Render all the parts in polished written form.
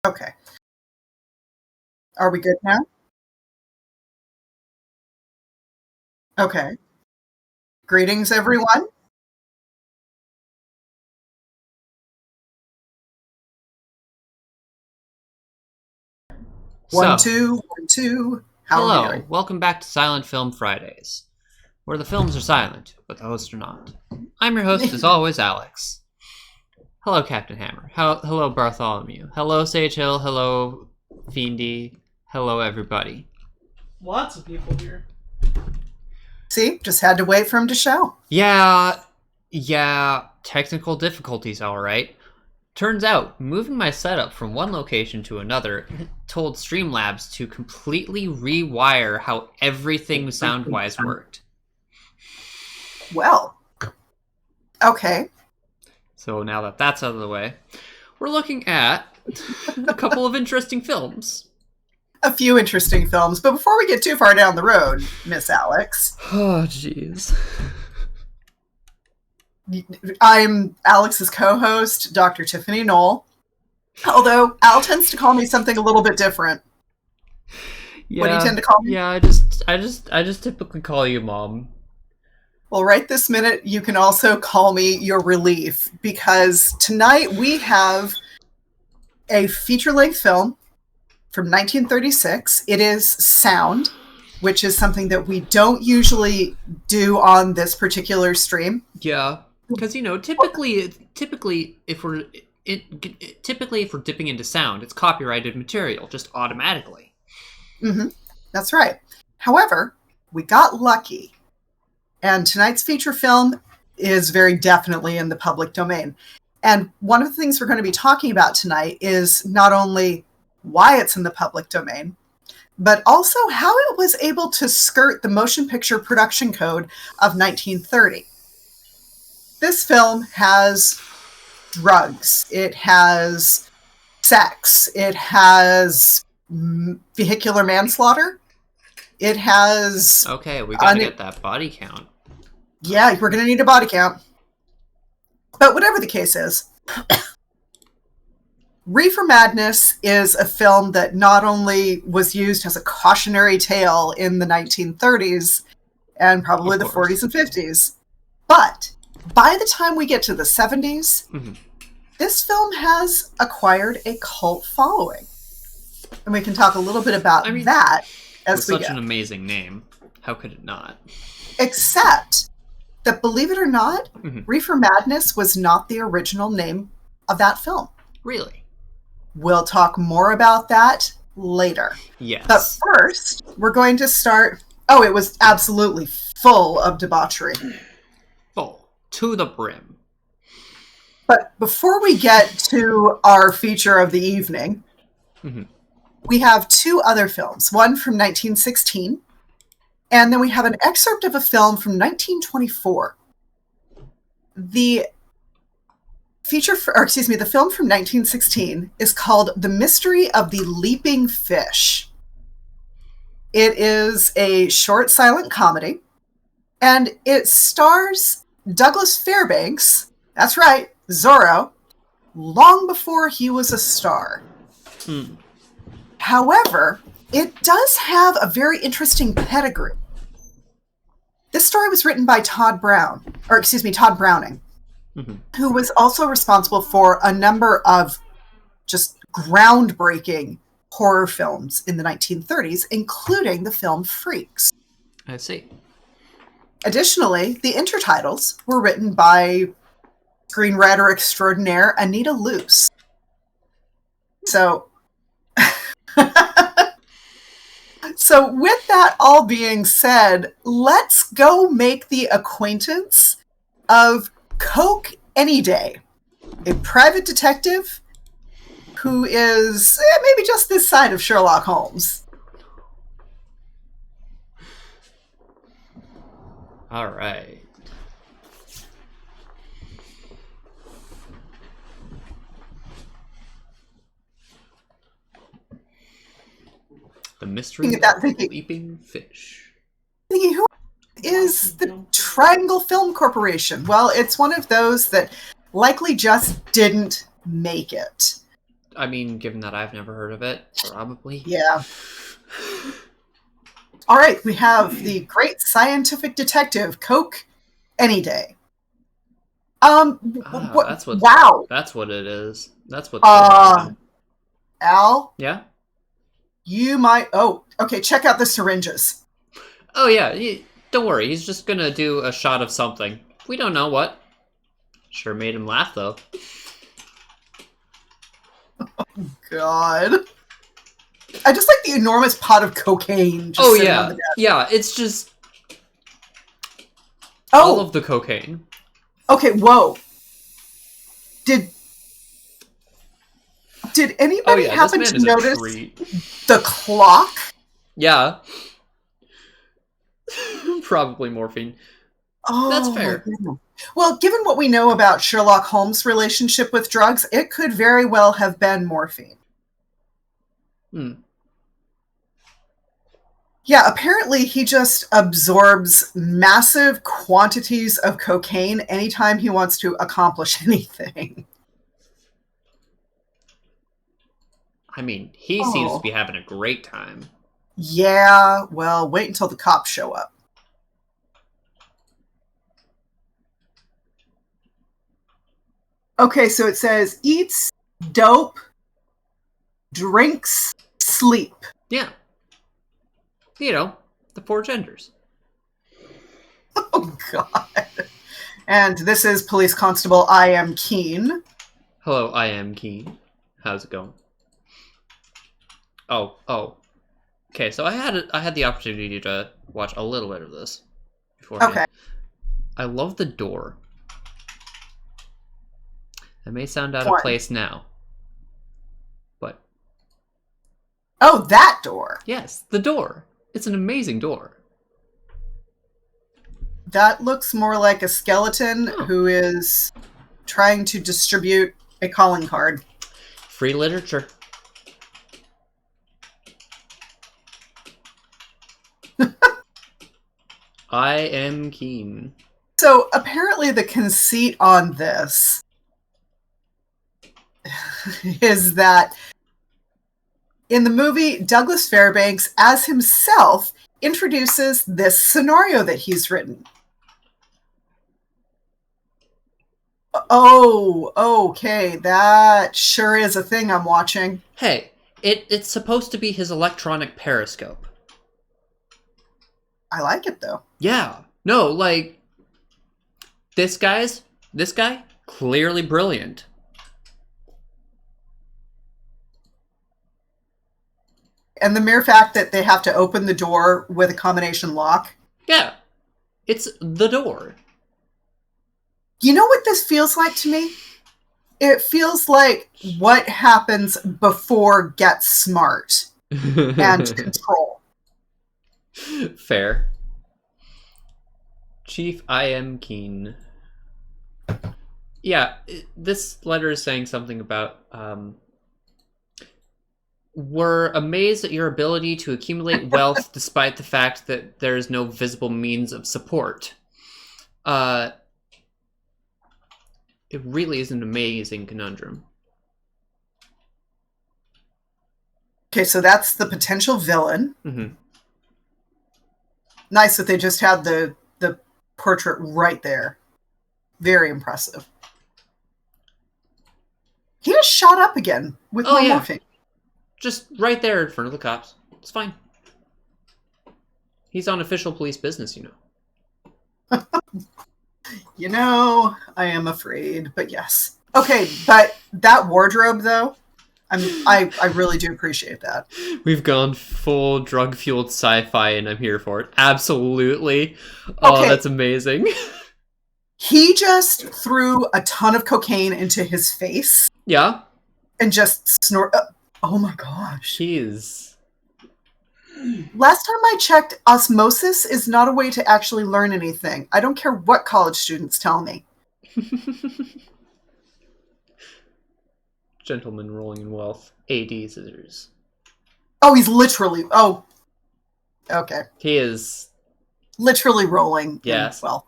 Okay. Are we good now? Okay. Greetings, everyone. One, So, two, one, two. How are we hello, doing? welcome back to Silent Film Fridays, where the films are silent, but the hosts are not. I'm your host, as always, Alex. Hello, Captain Hammer. Hello, Bartholomew. Hello, Sage Hill. Hello, Fiendy. Hello, everybody. Lots of people here. See, just had to wait for him to show. Yeah, technical difficulties, alright. Turns out, moving my setup from one location to another told Streamlabs to completely rewire how everything sound-wise worked. Well, okay. So now that that's out of the way, we're looking at a couple of interesting films. A few interesting films, but before we get too far down the road, Miss Alex, Oh, jeez. I'm Alex's co-host, Dr. Tiffany Knoll. Although Al tends to call me something a little bit different. What do you tend to call me? Yeah, I just typically call you Mom. Well, right this minute, you can also call me your relief, because tonight we have a feature-length film from 1936. It is sound, which is something that we don't usually do on this particular stream. Yeah, because typically if we're dipping into sound, it's copyrighted material just automatically. Mm-hmm. That's right. However, we got lucky, and tonight's feature film is very definitely in the public domain. And one of the things we're going to be talking about tonight is not only why it's in the public domain, but also how it was able to skirt the motion picture production code of 1930. This film has drugs, it has sex, it has vehicular manslaughter, it has... Okay, we gotta get that body count. Yeah, we're going to need a body count. But whatever the case is, Reefer Madness is a film that not only was used as a cautionary tale in the 1930s and probably the 40s and 50s, but by the time we get to the 70s, this film has acquired a cult following. And we can talk a little bit about that as we go. Such an amazing name. How could it not? Except that, believe it or not, Reefer Madness was not the original name of that film. Really? We'll talk more about that later. Yes. But first, we're going to start... Oh, it was absolutely full of debauchery. Full. To the brim. But before we get to our feature of the evening, we have two other films. One from 1916, and then we have an excerpt of a film from 1924. The film from 1916 is called The Mystery of the Leaping Fish. It is a short silent comedy, and it stars Douglas Fairbanks, that's right, Zorro, long before he was a star. However, it does have a very interesting pedigree. This story was written by Todd Browning, who was also responsible for a number of just groundbreaking horror films in the 1930s, including the film Freaks. I see. Additionally, the intertitles were written by screenwriter extraordinaire Anita Luce. So with that all being said, let's go make the acquaintance of Coke Any Day, a private detective who is maybe just this side of Sherlock Holmes. All right. The Mystery of the Leaping Fish. Thinking, who is the Triangle Film Corporation? Well, it's one of those that likely just didn't make it. I mean, given that I've never heard of it, probably. Yeah. All right, we have the great scientific detective, Coke any day. That's what. Wow. That's what it is. That's what's going on. Al, Yeah. you might. Oh, okay. Check out the syringes. Oh yeah. Don't worry. He's just gonna do a shot of something. We don't know what. Sure made him laugh though. God. I just like the enormous pot of cocaine just sitting on the desk. Yeah, it's just all of the cocaine. Okay, whoa. Did anybody happen to notice the clock? Yeah. Probably morphine. Oh, that's fair. Well, given what we know about Sherlock Holmes' relationship with drugs, it could very well have been morphine. Yeah, apparently he just absorbs massive quantities of cocaine anytime he wants to accomplish anything. I mean, he seems to be having a great time. Yeah, well, wait until the cops show up. Okay, so it says eats, dope, drinks, sleep. Yeah. You know, the four genders. Oh, God. And this is Police Constable I Am Keen. Hello, I am Keen. How's it going? Oh. Okay, so I had the opportunity to watch a little bit of this beforehand. Okay. I love the door. It may sound out of place now, but... Oh, that door. Yes, the door. It's an amazing door. That looks more like a skeleton who is trying to distribute a calling card. Free literature. I am Keen. So apparently the conceit on this is that in the movie, Douglas Fairbanks, as himself, introduces this scenario that he's written. Oh, okay. That sure is a thing I'm watching. Hey, it's supposed to be his electronic periscope. I like it, though. Yeah. No, like, this guy, clearly brilliant. And the mere fact that they have to open the door with a combination lock. Yeah. It's the door. You know what this feels like to me? It feels like what happens before Get Smart and Control. Fair. Chief, I am Keen. Yeah, this letter is saying something about, we're amazed at your ability to accumulate wealth despite the fact that there is no visible means of support. It really is an amazing conundrum. Okay, so that's the potential villain. Mm-hmm. Nice that they just had the portrait right there. Very impressive. He just shot up again with more morphine. Just right there in front of the cops. It's fine. He's on official police business, you know. You know, I am afraid, but yes. Okay, but that wardrobe, though, I really do appreciate that. We've gone full drug-fueled sci-fi, and I'm here for it. Absolutely. Oh, okay. That's amazing. He just threw a ton of cocaine into his face. Yeah. And just snort. Oh my gosh. Jeez. Last time I checked, osmosis is not a way to actually learn anything. I don't care what college students tell me. Gentleman rolling in wealth. AD scissors. Oh, he's literally... Oh. Okay. He is... literally rolling in wealth.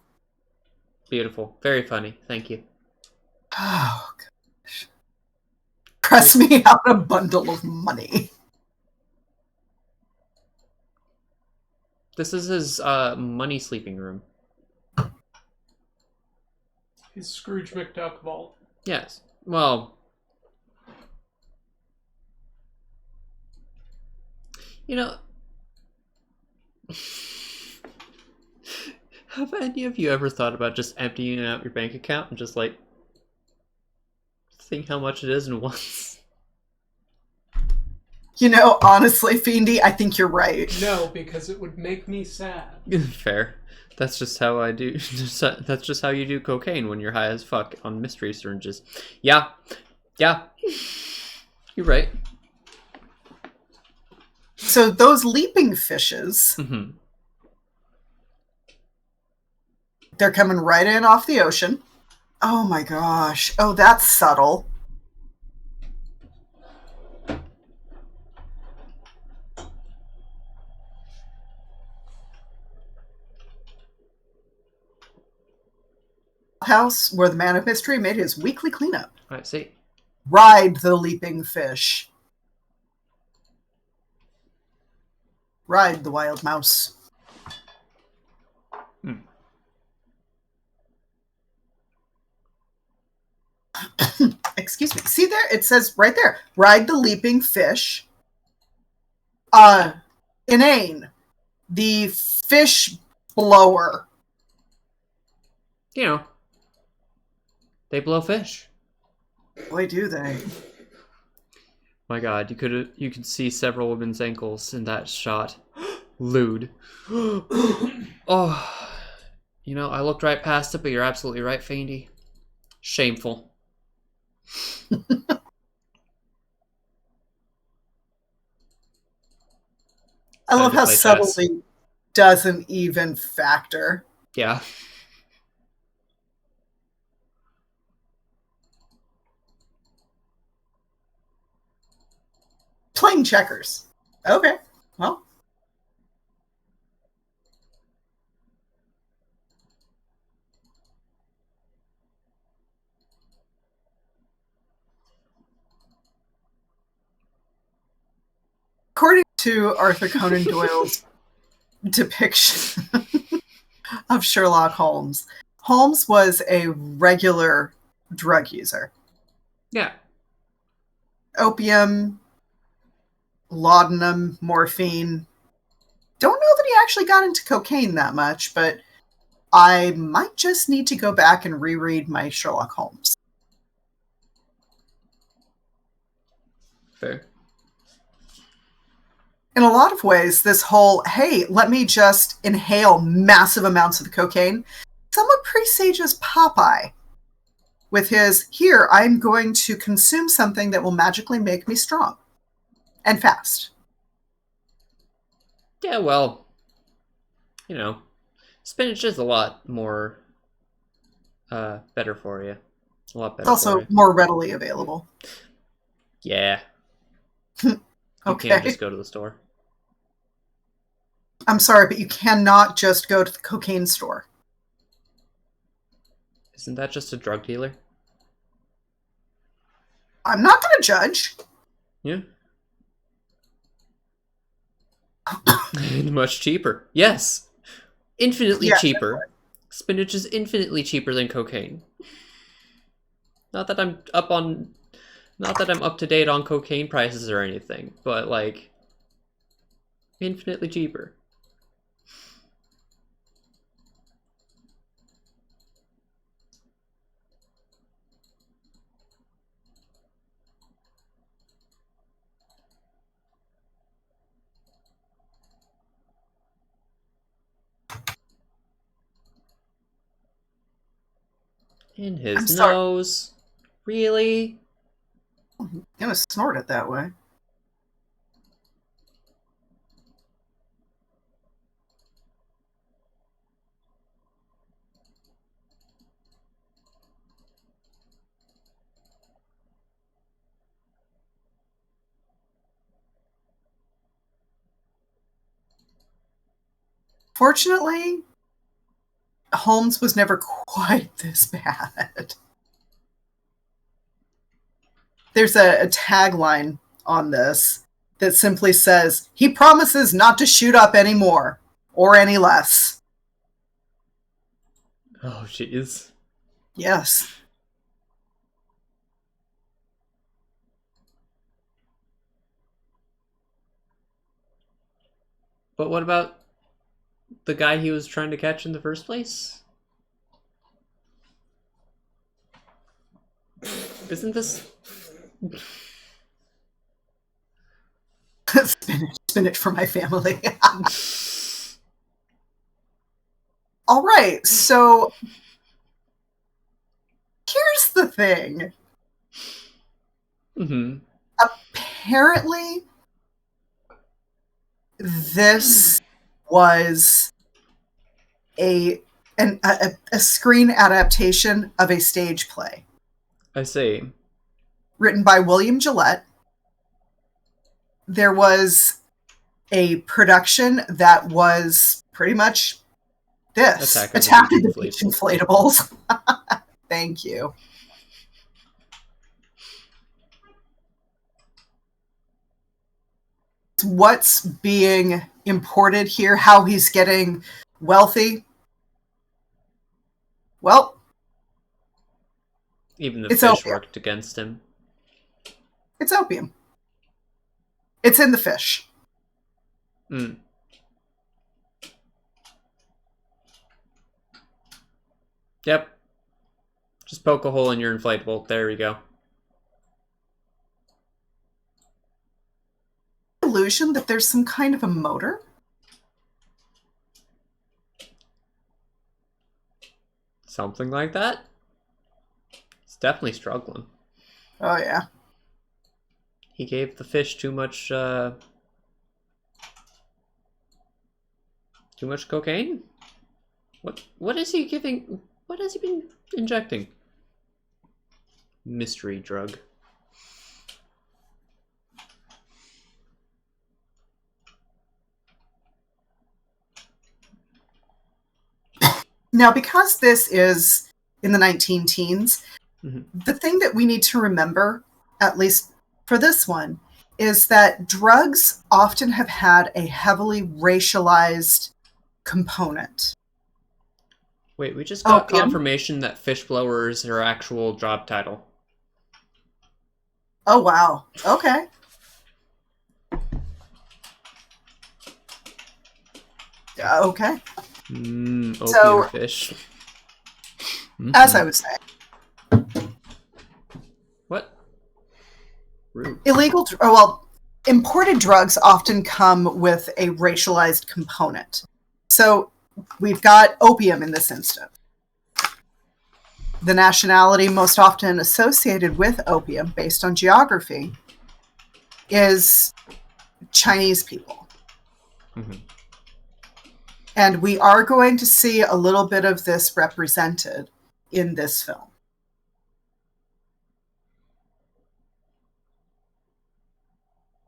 Beautiful. Very funny. Thank you. Oh, gosh. Press me out a bundle of money. This is his money sleeping room. His Scrooge McDuck vault. Yes. Well, you know, have any of you ever thought about just emptying out your bank account and just like think how much it is in once? You know, honestly, Fiendy, I think you're right. No, because it would make me sad. Fair. That's just how I do. That's just how you do cocaine when you're high as fuck on mystery syringes. Yeah. Yeah. You're right. So those leaping fishes, Mm-hmm. they're coming right in off the ocean. Oh my gosh. Oh, that's subtle. House where the man of mystery made his weekly cleanup. I see. Ride the leaping fish. Ride the wild mouse. Excuse me. See there? It says right there. Ride the leaping fish. Inane. The fish blower. You know, they blow fish. Boy, do they. My God, you could see several women's ankles in that shot. Lewd. Oh, you know, I looked right past it, but you're absolutely right, Fiendy. Shameful. I love how play chess. subtlety doesn't even factor. Yeah. Playing checkers. Okay, well. According to Arthur Conan Doyle's depiction of Sherlock Holmes, Holmes was a regular drug user. Yeah. Opium, laudanum, morphine. Don't know that he actually got into cocaine that much, but I might just need to go back and reread my Sherlock Holmes. Fair. In a lot of ways, this whole, hey, let me just inhale massive amounts of cocaine, somewhat presages Popeye with his, here, I'm going to consume something that will magically make me strong and fast. Yeah, well, you know, spinach is a lot more better for you. A lot better It's also for you. more readily available. Yeah. You Okay. can't just go to the store. I'm sorry, but you cannot just go to the cocaine store. Isn't that just a drug dealer? I'm not going to judge. Yeah. And much cheaper. Yes. Infinitely cheaper. Spinach is infinitely cheaper than cocaine. Not that I'm up to date on cocaine prices or anything, but like infinitely cheaper. In his nose. Really? I'm going to snort it that way. Fortunately, Holmes was never quite this bad. there's a tagline on this that simply says, "He promises not to shoot up any more or any less." Oh, jeez. Yes. But what about the guy he was trying to catch in the first place? Isn't this... Spinach for my family. All right, so here's the thing. Mm-hmm. Apparently, this was a screen adaptation of a stage play I see. written by William Gillette. There was a production that was pretty much this. Attack of the the Beach Beach Inflatables. Thank you. What's being imported here, how he's getting wealthy. Well, Even the it's fish opium. worked against him. It's opium. It's in the fish. Mm. Yep. Just poke a hole in your inflatable. There we go. Illusion that there's some kind of a motor. Something like that. It's definitely struggling. Oh yeah. He gave the fish too much cocaine? What is he giving? What has he been injecting? Mystery drug. Now, because this is in the 19 teens, the thing that we need to remember, at least for this one, is that drugs often have had a heavily racialized component. Wait, we just got Opium. confirmation that fish blower is her actual job title. Oh, wow. Okay. Okay. Opium So- fish. As I was saying, What? Rude. imported drugs often come with a racialized component. So we've got opium in this instance. The nationality most often associated with opium, based on geography, is Chinese people. Mm-hmm. And we are going to see a little bit of this represented in this film.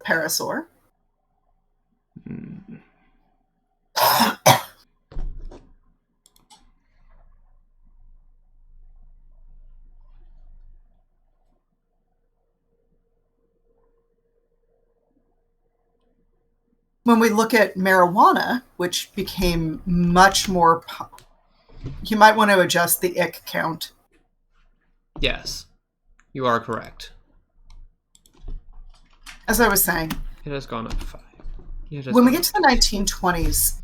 Parasaur. Mm. When we look at marijuana, which became much more... You might want to adjust the ick count. Yes, you are correct. As I was saying, It has gone up 5. when we get to the 1920s,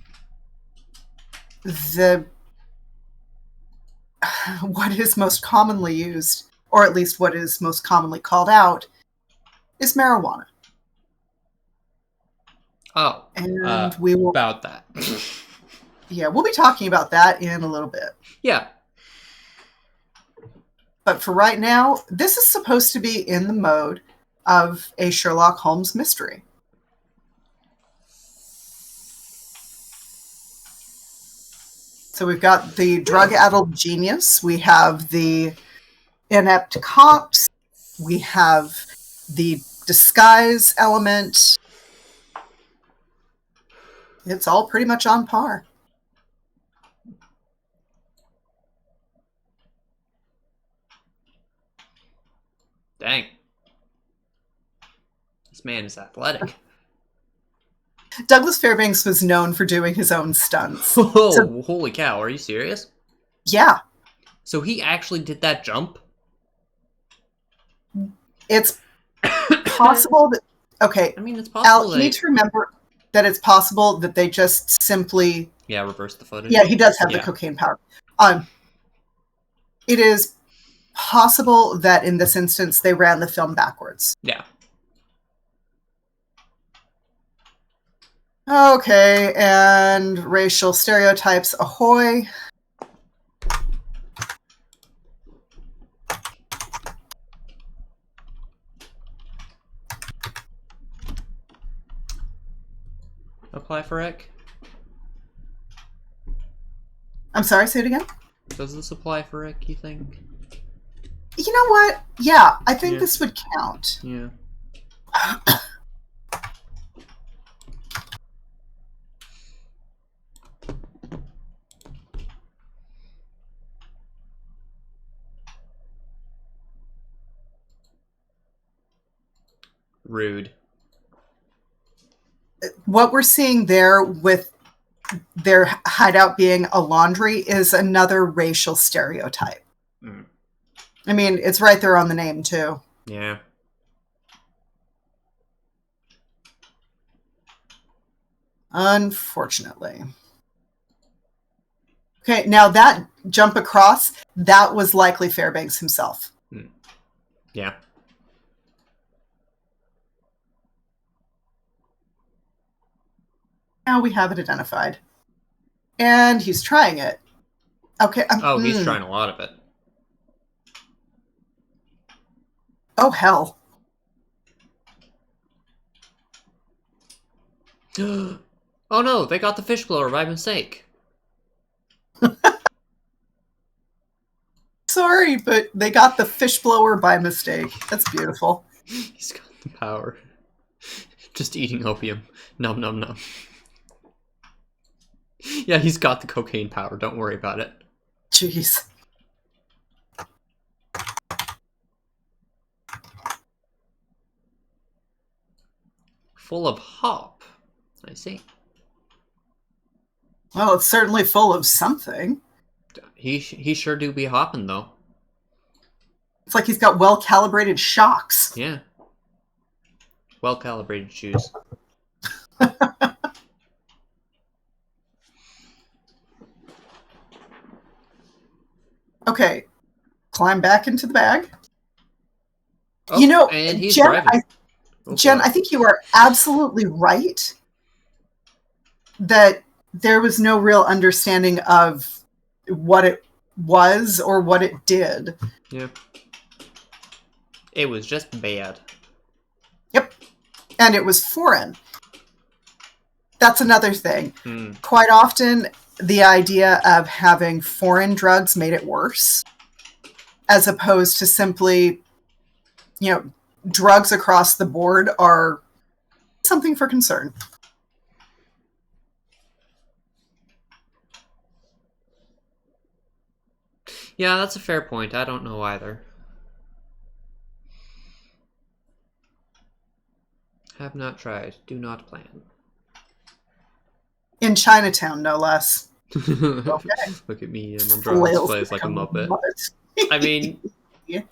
what is most commonly used, or at least what is most commonly called out, is marijuana. Oh, And we will... about that. Yeah, we'll be talking about that in a little bit. Yeah. But for right now, this is supposed to be in the mode of a Sherlock Holmes mystery. So we've got the drug-addled genius, we have the inept cops, we have the disguise element. It's all pretty much on par. Dang. man is athletic. Douglas Fairbanks was known for doing his own stunts. Oh, So- holy cow. Are you serious? Yeah, So he actually did that jump? it's possible that... Okay, I mean, it's Al, possible you need to remember that it's possible that they just simply... Yeah, reverse the footage. Yeah, he does have the Yeah. cocaine power. It is possible that in this instance they ran the film backwards. Yeah. Okay, and racial stereotypes ahoy. Apply for Rick? I'm sorry, say it again? Does this apply for Rick, you think? You know what? Yeah, I think Yeah. this would count. Yeah. Rude. What we're seeing there with their hideout being a laundry is another racial stereotype. Mm. I mean, it's right there on the name, too. Yeah. Unfortunately. Okay, now that jump across, that was likely Fairbanks himself. Yeah. Now we have it identified. And he's trying it. Okay. Oh, he's trying a lot of it. Oh, hell. Oh no, they got the fish blower by mistake. Sorry, but they got the fish blower by mistake. That's beautiful. He's got the power. Just eating opium. Num num num. Yeah, he's got the cocaine power. Don't worry about it. Jeez. Full of hop. I see. Well, it's certainly full of something. He sure do be hopping though. It's like he's got well-calibrated shocks. Yeah. Well calibrated shoes. Okay. Climb back into the bag. Oh, You know, and he's Jen, driving. Jen, I think you are absolutely right that there was no real understanding of what it was or what it did. Yeah. It was just bad. Yep. And it was foreign. That's another thing. Mm. Quite often, the idea of having foreign drugs made it worse, as opposed to simply, drugs across the board are something for concern. Yeah, that's a fair point. I don't know either. Have not tried. Do not plan. In Chinatown, no less. Okay. Look at me. I'm on drawing Flails displays like a Muppet. Muppet. I mean, Yeah.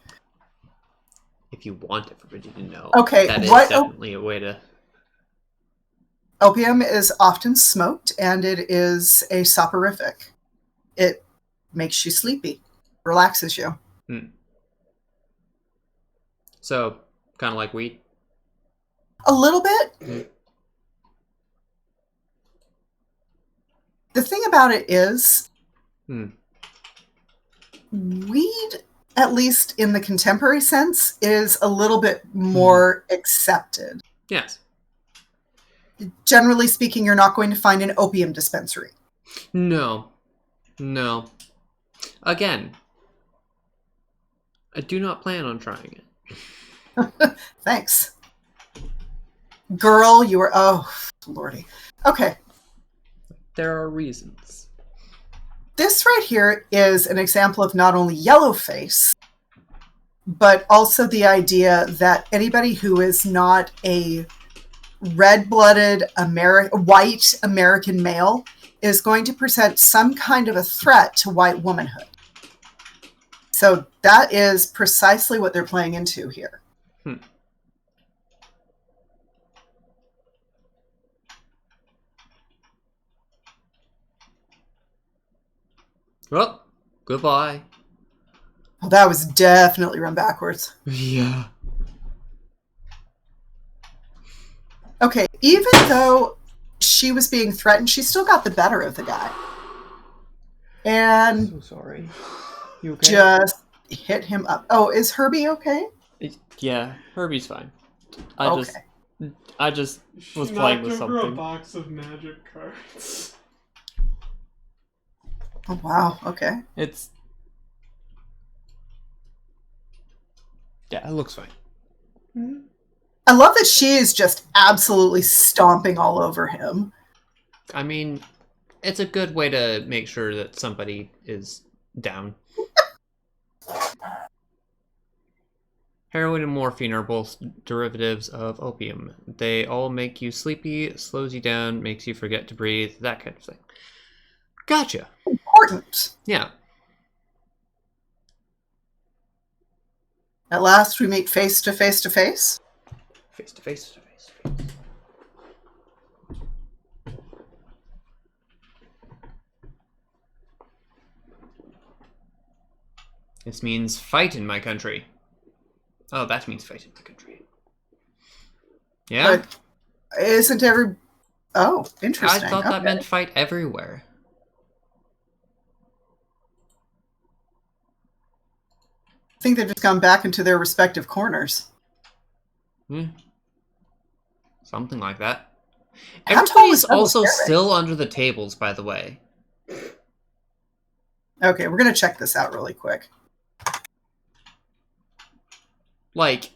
if you want everybody to know, Okay, that is what- definitely a way to... Opium is often smoked, and it is a soporific. It makes you sleepy, relaxes you. So, kind of like weed? A little bit. Mm. The thing about it is, Hmm. weed, at least in the contemporary sense, is a little bit more accepted. Yes. Generally speaking, you're not going to find an opium dispensary. No. No. Again, I do not plan on trying it. Thanks. Girl, you are... Oh, lordy. Okay. There are reasons. This right here is an example of not only yellow face, but also the idea that anybody who is not a red-blooded white American male is going to present some kind of a threat to white womanhood. So that is precisely what they're playing into here. Well, goodbye. Well, that was definitely run backwards. Yeah. Okay, even though she was being threatened, she still got the better of the guy. And So sorry. You okay? just hit him up. Oh, is Herbie okay? Yeah, Herbie's fine. I just was She playing knocked with over a something. box of magic cards. Oh, wow. Okay. It looks fine. Mm-hmm. I love that she is just absolutely stomping all over him. I mean, it's a good way to make sure that somebody is down. Heroin and morphine are both derivatives of opium. They all make you sleepy, slows you down, makes you forget to breathe, that kind of thing. Gotcha. Important. Yeah. At last, we meet face to face to face. Face to face to face to face. This means fight in my country. Oh, that means fight in my country. Yeah? But isn't every... Oh, interesting. I thought that Okay. meant fight everywhere. I think they've just gone back into their respective corners. Something like that. How tall was Everybody's also Eric? still under the tables, by the way. Okay, we're going to check this out really quick. Like,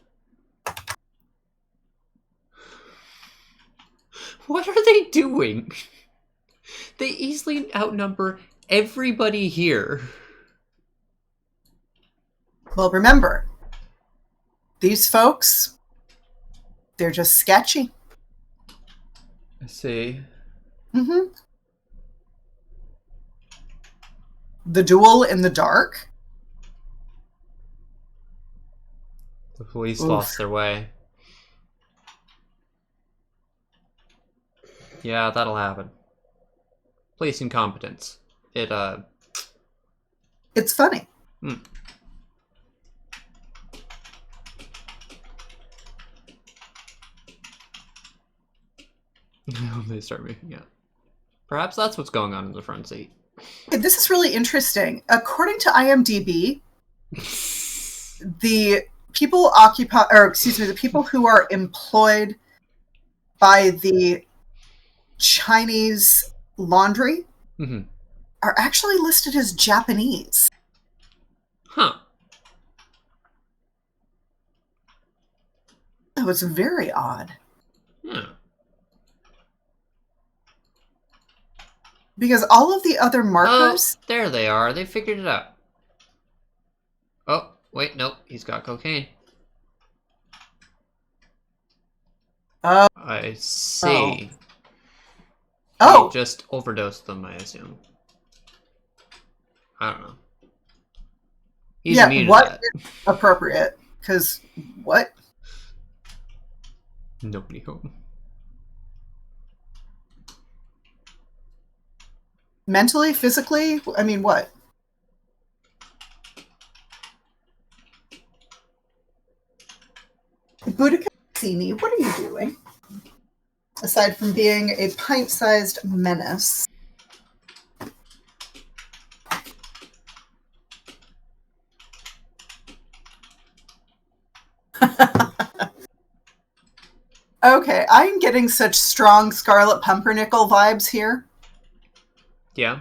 what are they doing? They easily outnumber everybody here. Well, remember, these folks, they're just sketchy. I see. Mm-hmm. The duel in the dark. The police Oof. lost their way. Yeah, that'll happen. Police incompetence. It's funny. They start moving out. Perhaps that's what's going on in the front seat. This is really interesting. According to IMDb, the people the people who are employed by the Chinese laundry are actually listed as Japanese. Huh. That was very odd. Because all of the other markers... Oh, there they are. They figured it out. Oh, wait, nope. He's got cocaine. Oh. I see. Oh. He just overdosed them, I assume. I don't know. He's immune to that. Is appropriate? Because what? Nobody home. Mentally, physically? I mean, what? Boudica Cassini, what are you doing? Aside from being a pint-sized menace. Okay, I'm getting such strong Scarlet Pumpernickel vibes here. Yeah.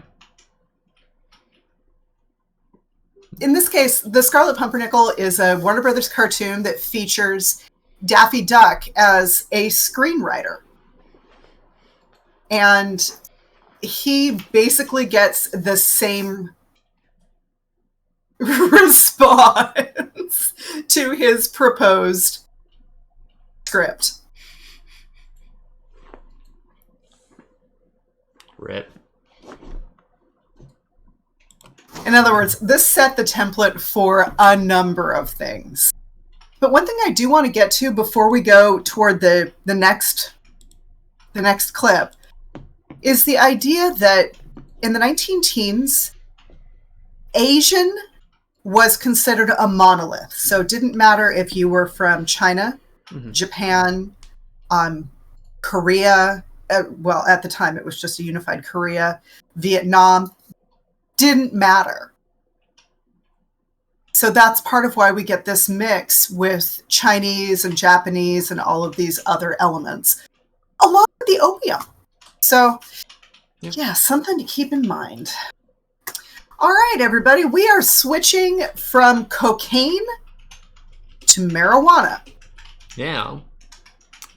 In this case, the Scarlet Pumpernickel is a Warner Brothers cartoon that features Daffy Duck as a screenwriter. And he basically gets the same response to his proposed script. Rip. In other words, this set the template for a number of things. But one thing I do want to get to before we go toward the next clip is the idea that in the 19-teens, Asian was considered a monolith. So it didn't matter if you were from China, Japan, Korea. Well, at the time, it was just a unified Korea, Vietnam. Didn't matter. So that's part of why we get this mix with Chinese and Japanese and all of these other elements, along with the opium. So, yeah, something to keep in mind. All right, everybody, we are switching from cocaine to marijuana. Yeah.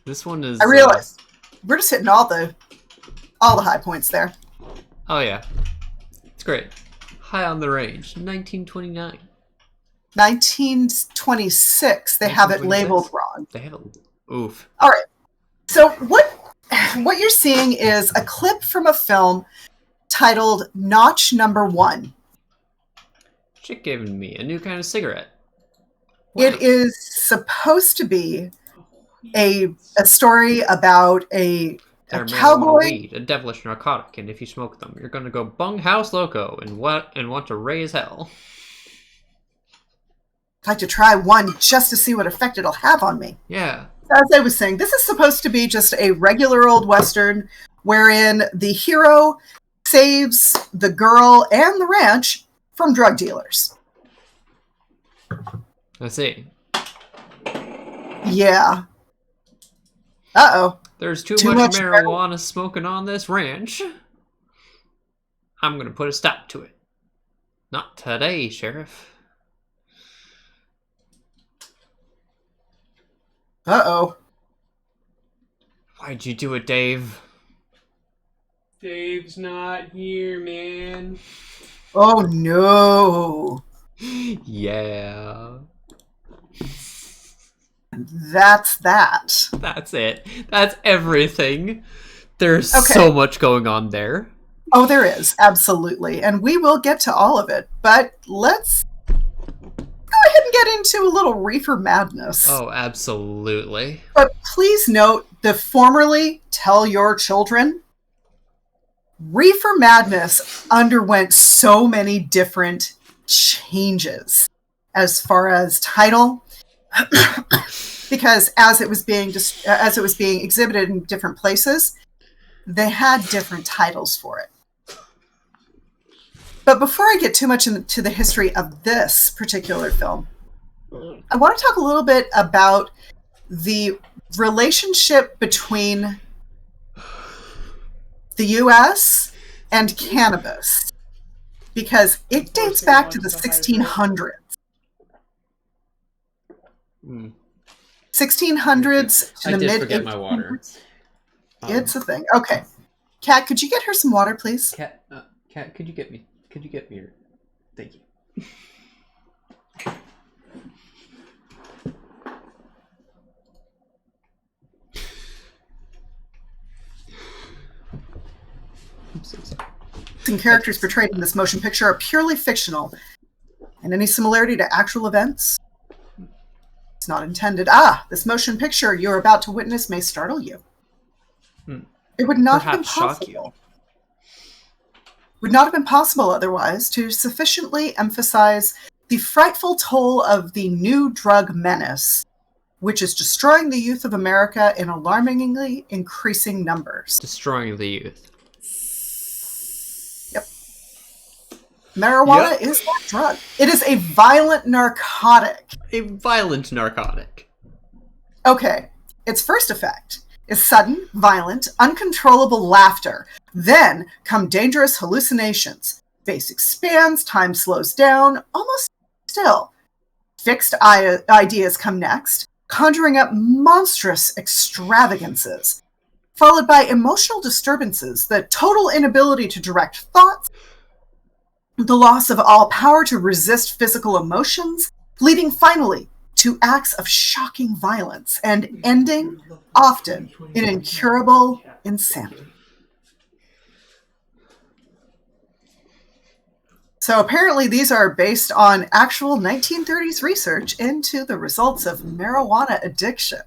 This one is... I realize we're just hitting all the high points there. Oh, yeah. It's great. High on the range, 1929. 1926. They have it labeled wrong. They have it. Oof. All right. So what you're seeing is a clip from a film titled Notch Number 1. Chick gave me a new kind of cigarette. What? It is supposed to be a story about a cowboy. Weed, a devilish narcotic, and if you smoke them, you're gonna go bughouse loco and want to raise hell. I'd like to try one just to see what effect it'll have on me. Yeah. As I was saying, this is supposed to be just a regular old Western wherein the hero saves the girl and the ranch from drug dealers. I see. Yeah. Uh-oh. There's too much marijuana smoking on this ranch. I'm gonna put a stop to it. Not today, Sheriff. Uh-oh. Why'd you do it, Dave? Dave's not here, man. Oh, no. Yeah. That's that. That's it. That's everything. There's so much going on there. Oh, there is. Absolutely. And we will get to all of it. But let's go ahead and get into a little reefer madness. Oh, absolutely. But please note the formerly Tell Your Children. Reefer Madness underwent so many different changes as far as title, because as it was being exhibited in different places, they had different titles for it. But before I get too much into the history of this particular film, I want to talk a little bit about the relationship between the U.S. and cannabis, because it dates back to the 1600s. 1600s to the mid-1800s. I did forget my water. It's a thing. Okay. Kat, could you get her some water, please? Kat, could you get me your... Thank you. And characters portrayed in this motion picture are purely fictional, and any similarity to actual events is not intended. This motion picture you're about to witness may startle you. It would not have been possible. Would not have been possible otherwise to sufficiently emphasize the frightful toll of the new drug menace, which is destroying the youth of America in alarmingly increasing numbers. Destroying the youth. Yep. Marijuana is that drug. It is a violent narcotic. A violent narcotic. Okay. Its first effect is sudden, violent, uncontrollable laughter. Then come dangerous hallucinations. Face expands, time slows down, almost still. Fixed ideas come next, conjuring up monstrous extravagances, followed by emotional disturbances, the total inability to direct thoughts, the loss of all power to resist physical emotions, leading finally to acts of shocking violence and ending often in incurable insanity. So apparently these are based on actual 1930s research into the results of marijuana addiction.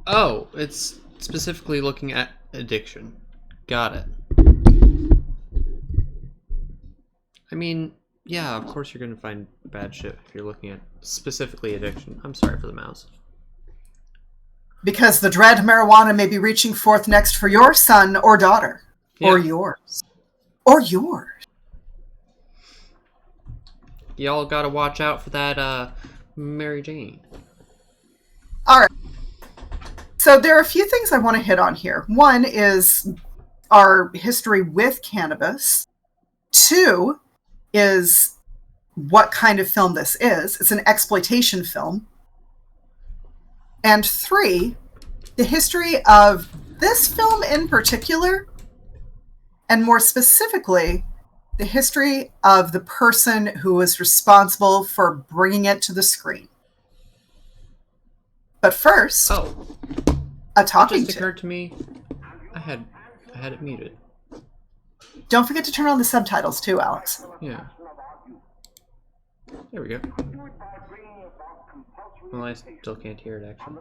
Oh, it's specifically looking at addiction. Got it. I mean, yeah, of course you're going to find bad shit if you're looking at specifically addiction. I'm sorry for the mouse. Because the dread marijuana may be reaching forth next for your son or daughter. Yeah. Or yours. Or yours. Y'all gotta watch out for that, Mary Jane. Alright. So there are a few things I want to hit on here. One is our history with cannabis. 2 is what kind of film this is. It's an exploitation film. And 3, the history of this film in particular, and more specifically, the history of the person who was responsible for bringing it to the screen. But first, a talking to. It just occurred to me, I had it muted. Don't forget to turn on the subtitles too, Alex. Yeah. There we go. Well, I still can't hear it, actually.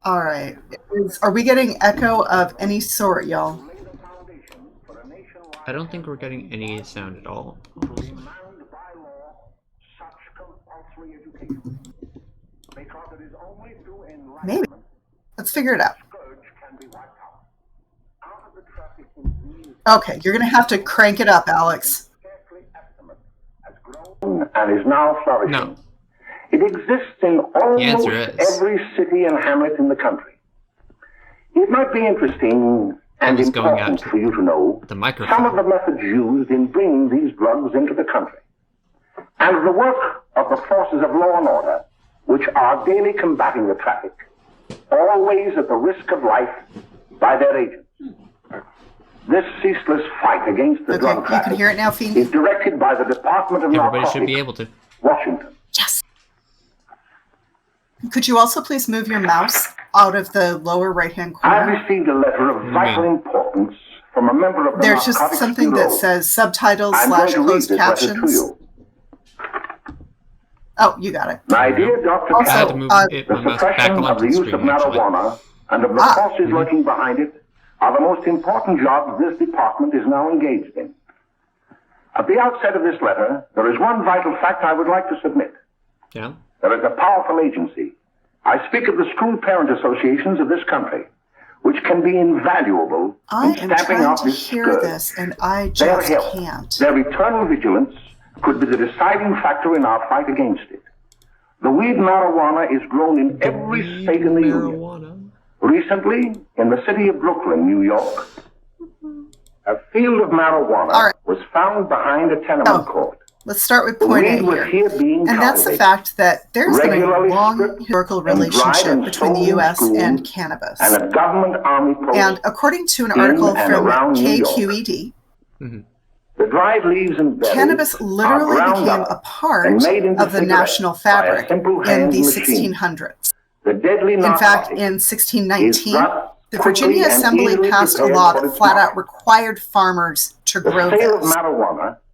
All right. Are we getting echo of any sort, y'all? I don't think we're getting any sound at all. Maybe. Let's figure it out. Okay, you're going to have to crank it up, Alex. And is now flourishing. No. It exists in almost every city and hamlet in the country. It might be interesting and important for you to know some of the methods used in bringing these drugs into the country, and the work of the forces of law and order, which are daily combating the traffic, always at the risk of life by their agents. This ceaseless fight against the drug traffic you can hear it now, Phoebe? Is directed by the Department of Narcotics, should be able to. Washington. Yes. Could you also please move your mouse out of the lower right-hand corner? I received a letter of vital importance from a member of the There's just something Bureau. That says subtitles / closed captions. Oh, you got it. My dear Dr. Also, I had to move the suppression of the use of marijuana and of the forces lurking behind it are the most important jobs this department is now engaged in. At the outset of this letter, there is one vital fact I would like to submit. Yeah? There is a powerful agency. I speak of the school parent associations of this country, which can be invaluable in stamping out this scourge. This, and I just can't. Their eternal vigilance could be the deciding factor in our fight against it. The weed marijuana is grown in every state in the Union. Recently, in the city of Brooklyn, New York, a field of marijuana was found behind a tenement court. Let's start with point A here. And that's the fact that there's been a long historical relationship between the U.S. and cannabis. And a government army post. And according to an article from KQED, the dried leaves and berries cannabis literally became a part of the national fabric in the 1600s. In fact, in 1619, the Virginia Assembly passed a law that flat out required farmers to grow this.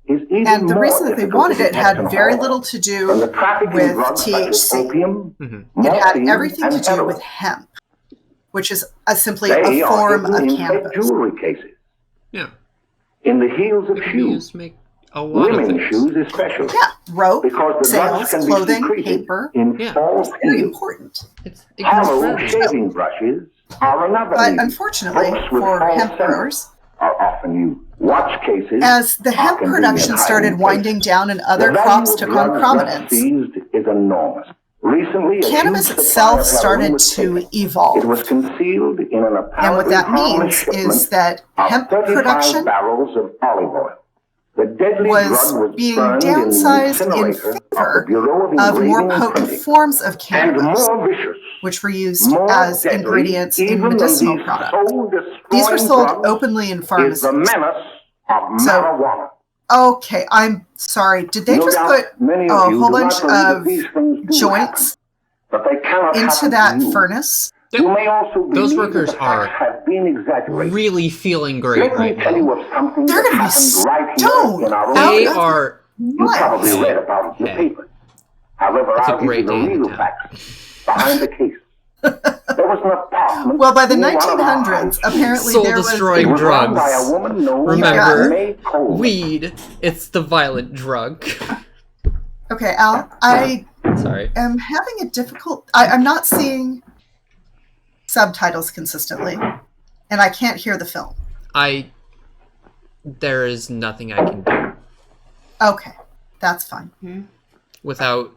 And the reason that they wanted it had very little to do with THC. It had everything to do with hemp, which is simply a form of cannabis. Jewelry cases. Yeah. In the heels of shoes. Make a lot women's shoes especially. Yeah, rope, because the sails, can clothing, be paper. False very important. Hollow shaving brushes are another. But unfortunately, for hemp growers, are often used. Watch cases. As the hemp production started winding down and other crops took on prominence, is enormous. Recently, cannabis itself started to evolve. It was concealed in an and what that means is that hemp production barrels of olive oil. The deadly was being downsized in favor of more potent forms of cannabis. And more vicious which were used as ingredients in medicinal products. These were sold openly in pharmacies. Okay, I'm sorry. Did they just put a whole bunch of joints into that furnace? Those workers are really feeling great right now. They're going to be stoned. They are. What? It's a great day in the town. Behind the case, there was an apartment. Well, by the 1900s, apparently there was soul-destroying drugs. By a woman known Remember, weed. It's the violent drug. Okay, Al, I Sorry. am having a difficult... I'm not seeing subtitles consistently, and I can't hear the film. There is nothing I can do. Okay, that's fine. Without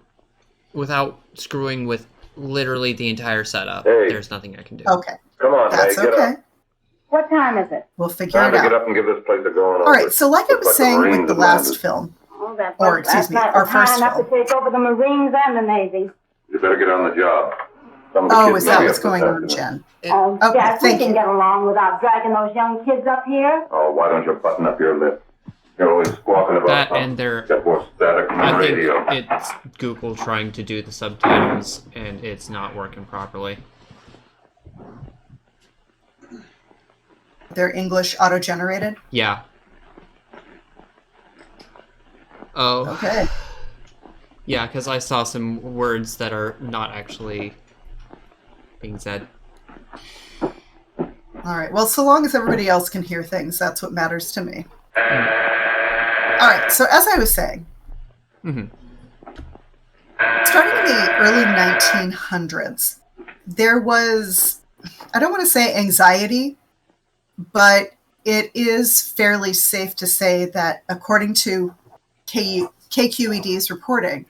screwing with literally the entire setup, there's nothing I can do. Okay. Come on, that's get okay. Up. What time is it? We'll figure Time it to get out. up and give this place a going. All right, so like I was saying with the last film, or excuse me, our first enough film. to take over the Marines and the Navy. You better get on the job. Oh, is that what's going on, Jen? Oh, Okay, yes, we thank can you. get along without dragging those young kids up here. Oh, why don't you button up your lip? You're always squawking about That something. and they're. Get more static from the I radio. think it's Google trying to do the subtitles and it's not working properly. They're English auto-generated? Yeah. Oh. Okay. Yeah, because I saw some words that are not actually being said. All right, well, so long as everybody else can hear things, that's what matters to me. All right, so as I was saying, starting in the early 1900s, there was, I don't want to say anxiety, but it is fairly safe to say that according to KQED's reporting,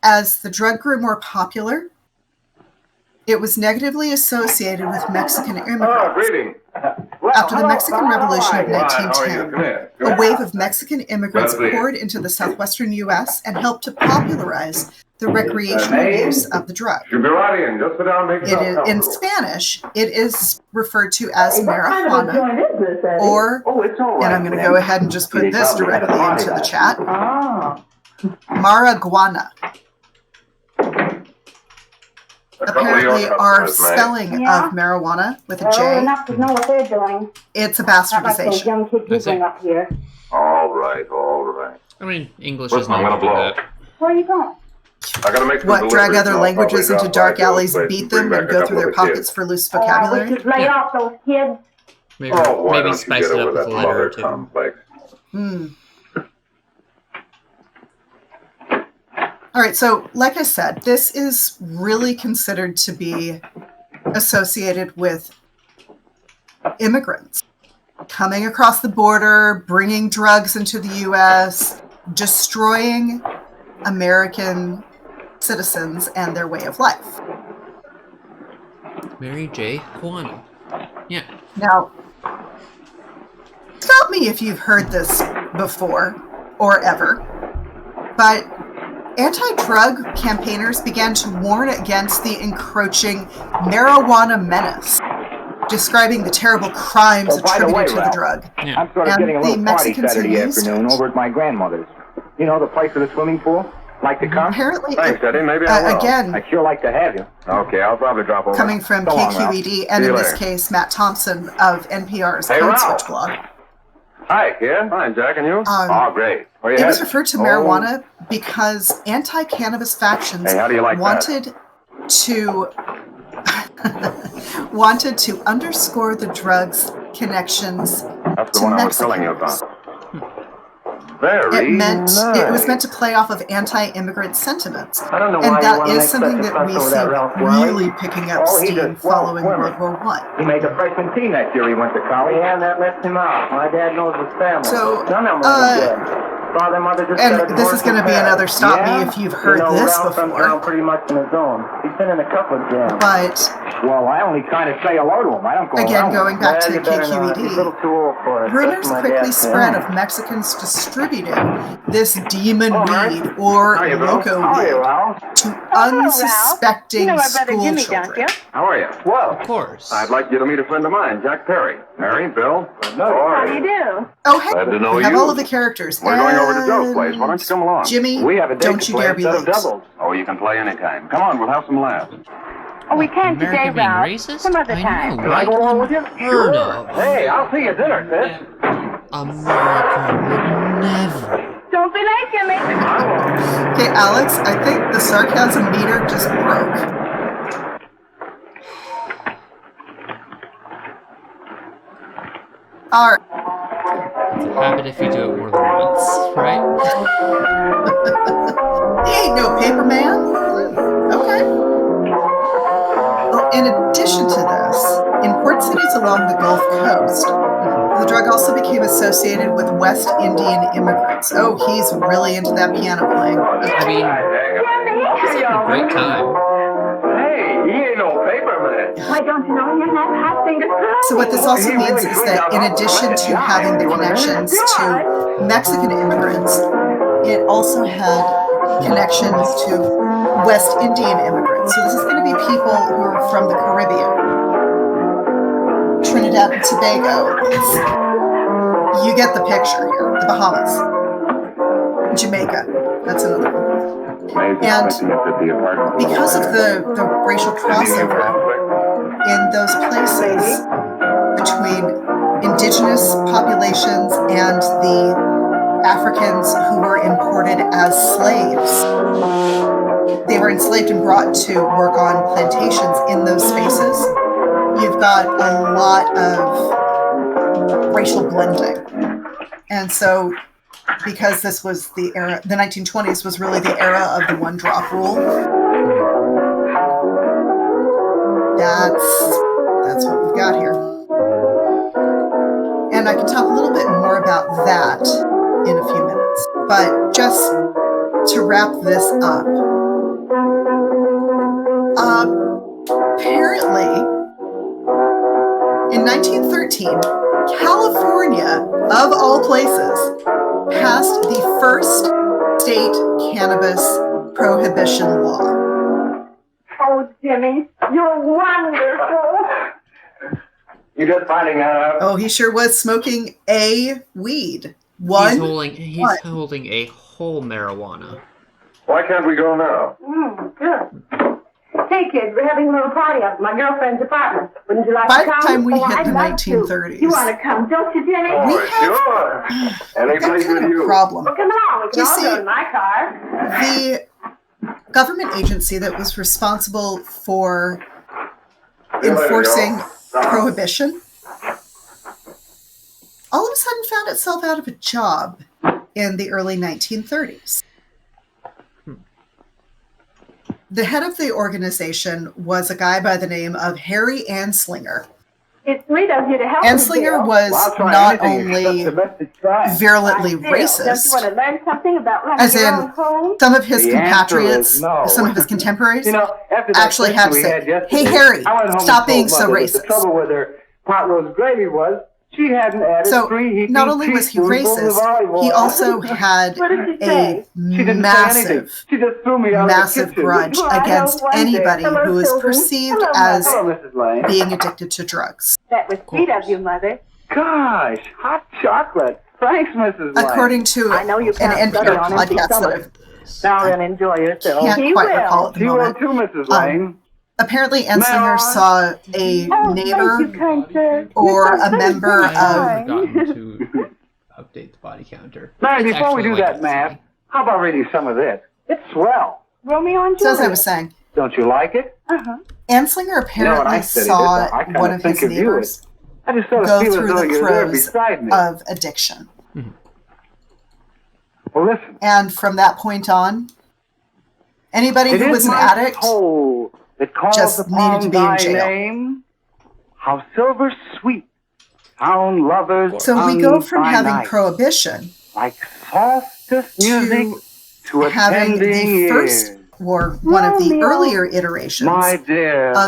as the drug grew more popular, it was negatively associated with Mexican immigrants. Oh, greeting. After the Mexican Revolution of 1910, a wave of Mexican immigrants poured into the southwestern U.S. and helped to popularize the recreational use of the drug. Just sit down, make In Spanish, it is referred to as marijuana, or, and I'm going to go ahead and just put this directly into the chat, marijuana. Apparently, our spelling of marijuana with a J, enough to know what they're doing. it's a Not like those bastardization. young kids you bring up here. All right. I mean, English Listen, is not I'm gonna going to do blow. that. Where are you going? I gotta make some What, drag deliveries, other and I'll languages probably into drop dark by to a alleys, place beat and bring them, back and a go couple through their of the kids. pockets for loose We vocabulary? should lay Yeah. off those kids. Maybe, Oh, why maybe don't you spice get it up over with a that letter or mother two. complex? All right, so like I said, this is really considered to be associated with immigrants coming across the border, bringing drugs into the U.S., destroying American citizens and their way of life. Mary J. Juana. Yeah. Now, stop me if you've heard this before or ever, but anti-drug campaigners began to warn against the encroaching marijuana menace, describing the terrible crimes attributed to the drug. Yeah. I'm sort of And getting a the little party Mexicans who Saturday used afternoon it. over at my grandmother's. You know, the place with the swimming pool? Like to come? Apparently, Thanks, Eddie. Maybe I will. again, I'd sure like to have you. Okay, I'll probably drop over. coming from So long, Ralph. KQED, and See in you this later. case, Matt Thompson of NPR's Hey, Code Ralph. Switch blog. Hi, kid. Fine, Jack, and you? Great. Where you It was headed? referred to marijuana because anti-cannabis factions Hey, how do you like that? wanted to underscore the drug's connections That's the to one I was telling you Mexicans. about. Very It was meant to play off of anti-immigrant sentiments, I don't know and why you that wanna is make something such a that we fuss over see that Ralph Wiley. really picking up Oh, he's a steam swell following swimmer. World War I. He made the freshman team that year he went to college. Yeah, and that lets him out. My dad knows his family. So, None of them are dead. Father, mother just got a and this is divorce going to in be Paris. another stop me Yeah? if you've heard you know, this Ralph comes before, down pretty much in his own. He's been in a couple of jams. but Well, I only kind of say hello to him. I don't go Again, around. going back to you better not. He's a little KQED, too old for it. rumors That's my quickly dad. spread of Mexicans distributing this demon weed or loco weed to unsuspecting school children. How are you? Well, Of course. I'd like you to meet a friend of mine, Jack Perry. Mary, Bill. How do you do? Oh, hey, Glad to know we have you. all of the characters. We're going over to Joe's And place. Why don't you come along? Jimmy, we have a date don't to you play dare be instead of late. doubles. Oh, you can play anytime. Come on, we'll have some laughs. Oh, we can't today, America being Ralph. racist? Some other I time. know, Can I right? go along with you? Unheard of. Hey, I'll see you at dinner, sis. America would never. Don't be late, Jimmy. Okay, Alex, I think the sarcasm meter just broke. All right. Happen if you do it more than once, right? He ain't no paper man. Okay. Well, in addition to this, in port cities along the Gulf Coast, the drug also became associated with West Indian immigrants. Oh, he's really into that piano playing. I mean, it's like a great time. Hey, he ain't no paper man. Why don't you know you're not hot fingers? So what this also means is that in addition to having the connections to Mexican immigrants, it also had connections to West Indian immigrants. So this is going to be people who are from the Caribbean, Trinidad and Tobago. You get the picture here. The Bahamas, Jamaica. That's another one. And because of the racial crossover in those places between indigenous populations and the Africans who were imported as slaves, they were enslaved and brought to work on plantations in those spaces. You've got a lot of racial blending. And so because this was the era, the 1920s was really the era of the one drop rule. That's what we've got here. And I can talk a little bit more about that in a few minutes. But just to wrap this up, apparently in 1913, California, of all places, passed the first state cannabis prohibition law. Oh, Jimmy, you're wonderful. You just finding that out? Oh, he sure was smoking a weed. He's holding a whole marijuana. Why can't we go now? Good. Hey, kids, we're having a little party up at my girlfriend's apartment. Wouldn't you like By to come? the time we hit I'd the like to. 1930s. You want to come, don't you, Jimmy? We have Sure. Any that place kind with of you. problem. Well, come on, we can You all see, go in my car. The government agency that was responsible for enforcing prohibition all of a sudden found itself out of a job in the early 1930s. The head of the organization was a guy by the name of Harry Anslinger. It's sweet of you to help me, Anslinger Bill. was Well, I'll try not anything only except the best it's trying. virulently Bill, don't you want racist, to learn something about running as your in own home? some of his The answer compatriots, is no. some of his contemporaries, You know, after that actually had to session we had say, yesterday, "Hey, Harry, I went home stop and being told so Mother that racist." The trouble with her pot roast gravy was she hadn't added So 3 heaping not only was he teaspoonfuls of olive racist, oil. he also had What did she a say? She didn't say anything. massive, She just threw me out of the massive kitchen. grudge Well, I know against one thing. anybody Hello, who is children. perceived Hello, as Hello, Mrs. Lane. being addicted to drugs. That was sweet of you, Mother. Gosh, hot chocolate. Thanks, Mrs. Lane. According to I know you an can't study NPR on empty podcast that stomach. I Now then, enjoy yourself. can't He quite will. recall at the She will moment, too, Mrs. Lane. apparently Anslinger saw a Oh, neighbor thank you, kind sir. or You're so a member very of I've kind. forgotten to update the body counter. Larry, It's before we actually do like that math, how about reading some of this? It's swell. Romeo and So as I Juliet. was saying, Don't you like it? Uh-huh. Anslinger apparently I studied saw it, I kinda one of his think of you neighbors I just sort of go feel as through though the you're there throes beside me. of addiction. Well, listen. And from that point on, anybody It who is was an my addict soul that calls just upon needed to be in thy jail. name. How silver sweet, found lovers. So we go from by having night, prohibition like softest music to having attending the first ears. or one of the earlier iterations of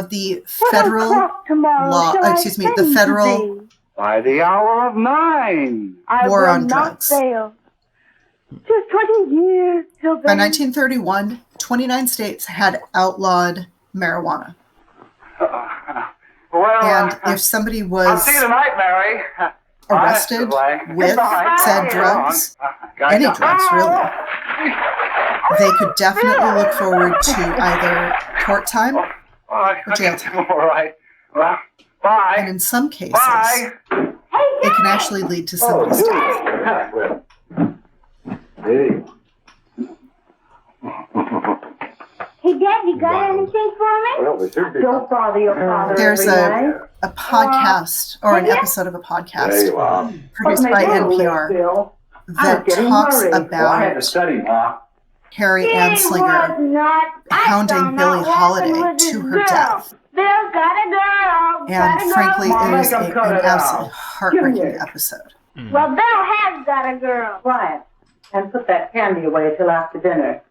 the federal law, the federal by the hour of 9. war on drugs. Just 20 years till then. By 1931, 29 states had outlawed marijuana. And if somebody was I'll see you tonight, Mary. arrested with said drugs, any drugs really, they could definitely look forward to either court time or jail time. All right. Well, bye. And in some cases, it can actually lead to somebody's death. Hey. Hey, Dad, you got anything for me? Well, we should be. Don't bother your father. There's a podcast or an episode of a podcast produced by NPR that talks about Harry Ann Slinger hounding Billie Holiday to her death. Bill's got a girl. And frankly, it is an absolutely heartbreaking episode. Well, Bill has got a girl. Quiet. And put that candy away till after dinner.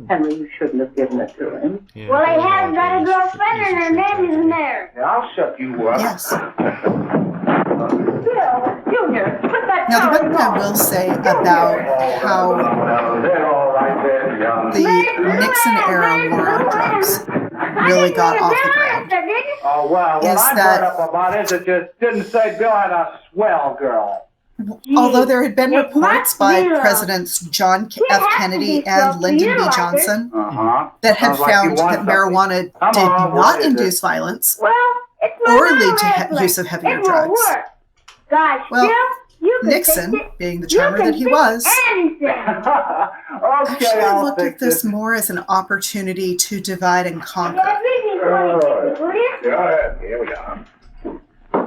Henry, you shouldn't have given it to him. Yeah, well, he has got a girlfriend and her name is Mary. Yeah, I'll shut you up. Yes. Bill, Junior, put that Now, the one thing I will say about how the Nixon era war on drugs really got off the ground Oh, well, is I that brought up about it just didn't say Bill had a swell girl. although there had been reports by Presidents John F. Kennedy and Lyndon B. Johnson that had found that marijuana did not induce violence or lead to use of heavier drugs. Gosh, Well, you Nixon, being the charmer that he was, anything. actually I'll looked fix at this it. more as an opportunity to divide and conquer. Go ahead. Here we are.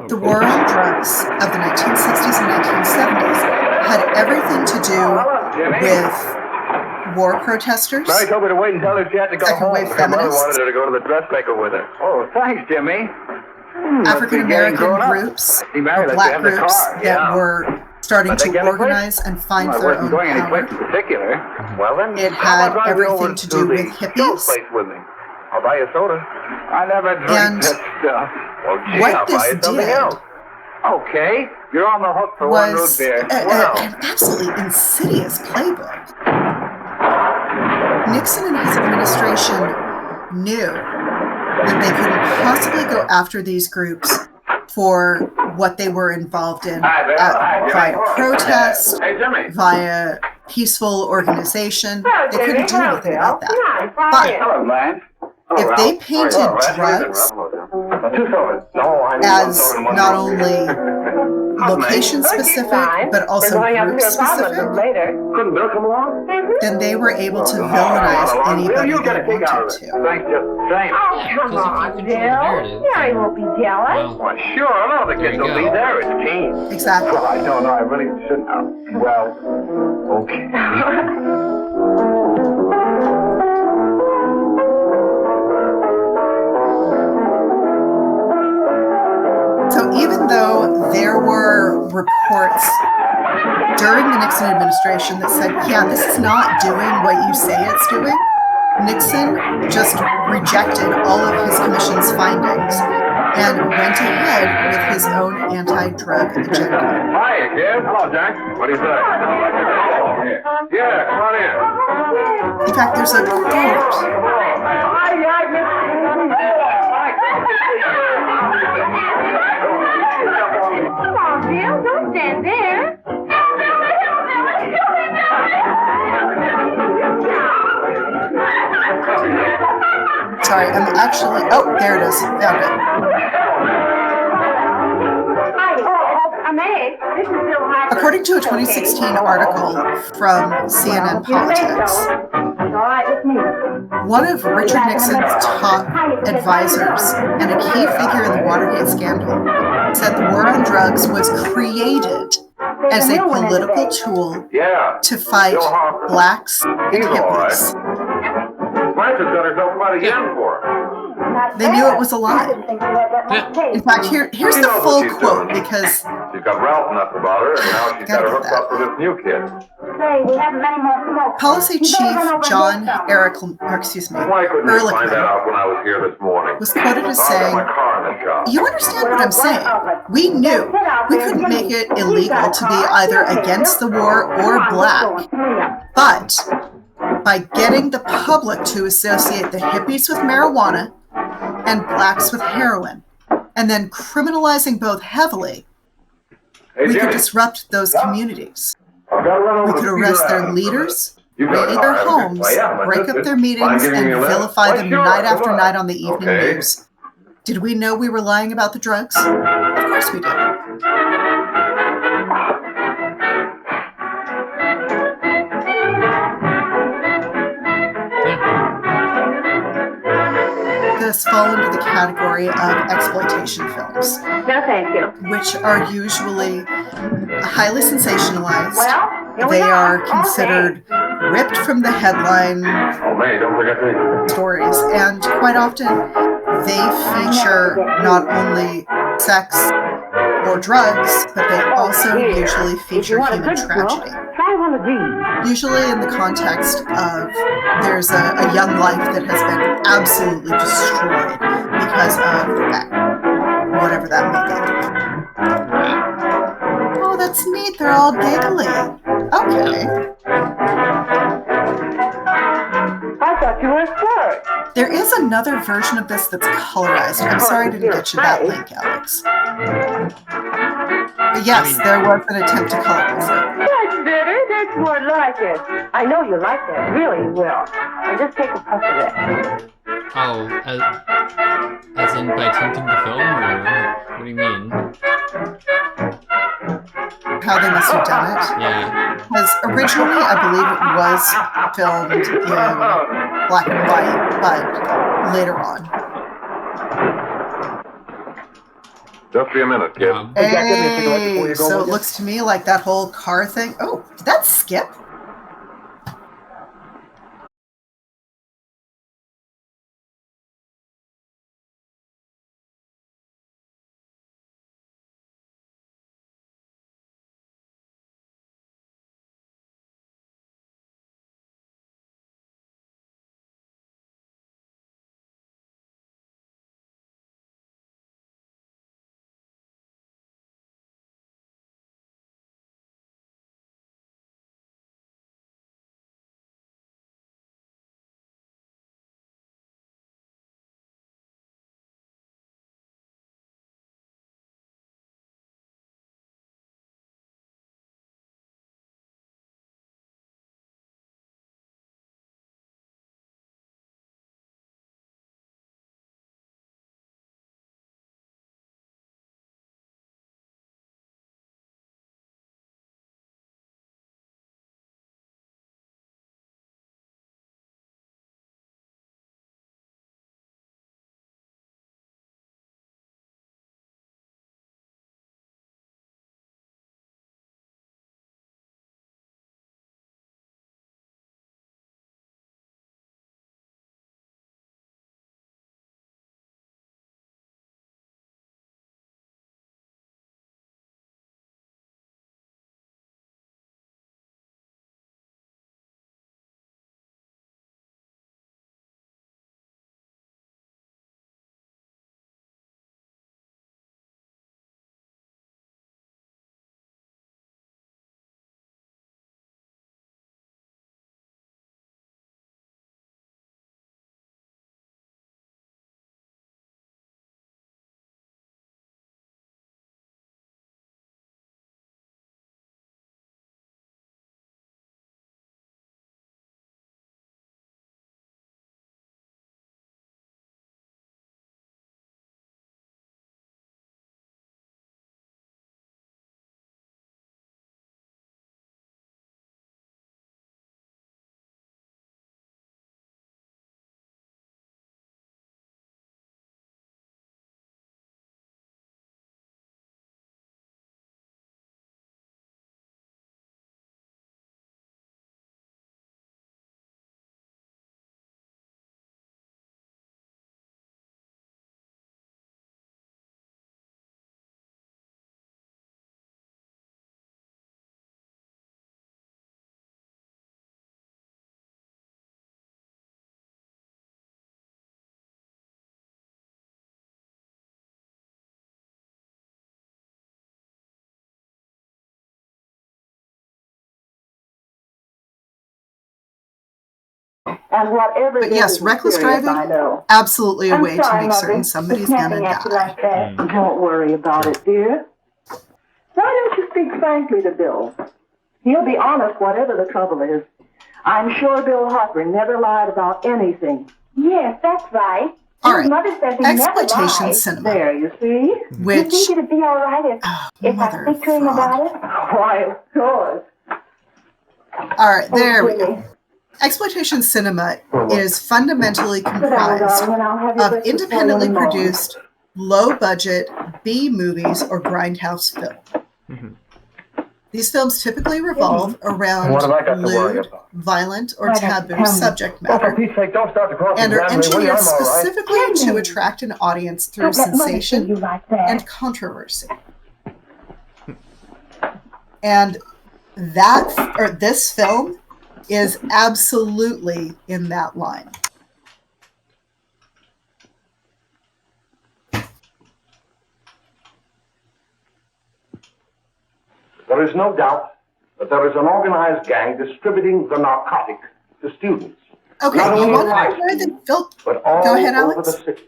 The war on drugs of the 1960s and 1970s had everything to do with war protesters, Mary told me to wait and tell her she had to go second home. wave Her mother feminists, wanted her to go to the dressmaker with her. Oh, thanks, Jimmy. African American groups, or black groups that were starting to organize and find their own going any place power. in particular. Well, then, It how had about driving over everything to do with the hippies. place with me? I'll buy you a soda. I never drink And that stuff. Well, gee, what I'll buy this you something did else. Okay, you're on the hook for one root was beer. Well, an absolutely insidious playbook. Nixon and his administration knew that they couldn't possibly go after these groups for what they were involved in via protest, Hey, Jimmy. via peaceful organization. They couldn't do anything about that. But hello, man. if they painted drugs as not only location specific, but also group specific, Couldn't Bill come along? then they were able to villainize anybody You get they a kick out wanted of it. to. Thanks, just the same. Oh, come on, Bill. Mary won't be jealous. Well, Why, sure, I know the There kids you will be go. there. It's team. Exactly. Well, I don't know. I really shouldn't. Well, okay. So even though there were reports during the Nixon administration that said, yeah, this is not doing what you say it's doing, Nixon just rejected all of his commission's findings and went ahead with his own anti-drug agenda. Hi, kid. Hello, Jack. What do you say? Yeah, come on in. In fact, there's a quote. Come on, Bill. Don't stand there. Sorry, I'm actually, oh, there it is. Found it. I'm Meg. This is Bill Hyper. According to a 2016 article from CNN Politics, All right with me. one of Richard Nixon's top advisors and a key figure in the Watergate scandal said the war on drugs was created as a political tool Yeah. to fight blacks and He's all right. hippies. Frances got herself about again for her. They knew it was a lie. In fact, here's the full quote because She's got Ralph nuts about her, and now she's got her hooked up with this new kid. say we have many more smoke. Policy Chief John Ehrlichman Why couldn't you find that out when I was here this morning? was quoted as I got saying, my car in the shop. "You understand what I'm saying? We knew we couldn't make it illegal to be either against the war or black, but by getting the public to associate the hippies with marijuana and blacks with heroin, and then criminalizing both heavily, we could disrupt those communities. We could arrest their leaders, raid their homes, break up their meetings, and vilify them night after night on the evening news. Did we know we were lying about the drugs? Of course we did." This fall into the category of exploitation films. No, thank you. Which are usually highly sensationalized. Well, they are considered ripped from the headline stories, and quite often they feature not only sex or drugs, but they also usually feature human tragedy. Try one of these. Usually in the context of there's a young life that has been absolutely destroyed because of whatever that may be. Oh, that's neat. They're all giggly. Okay. I thought you were a flirt. There is another version of this that's colorized. I'm sorry I didn't get you that link, Alex. But yes, there was an attempt to colorize it. That's better. That's more like it. I know you like that. Really, you will. And just take a puff of it. Oh, as in by tinting the film, or what do you mean? How they must have done it. Yeah. Because originally, I believe it was filmed in black and white, but later on. Just be a minute, kid. Hey, so it looks to me like that whole car thing. Oh, did that skip? And whatever But yes, reckless driving, absolutely a way to make certain somebody's gonna die. Like that. Don't worry about it, dear. Why don't you speak frankly to Bill? He'll be honest whatever the trouble is. I'm sure Bill Hopper never lied about anything. Yes, that's right. All right, Mother says he exploitation never cinema. There, you see? Which, you think it'd be all right if I speak to him about it? Why, of course. All right, there we go. Exploitation cinema is fundamentally comprised of independently produced, low-budget B movies or grindhouse film. Mm-hmm. These films typically revolve around lewd, violent, or taboo subject matter, and are engineered specifically to attract an audience through sensation and controversy. And this film is absolutely in that line. There is no doubt that there is an organized gang distributing the narcotic to students. Okay, you want to know where they built? But all Go ahead, over Alex. the city.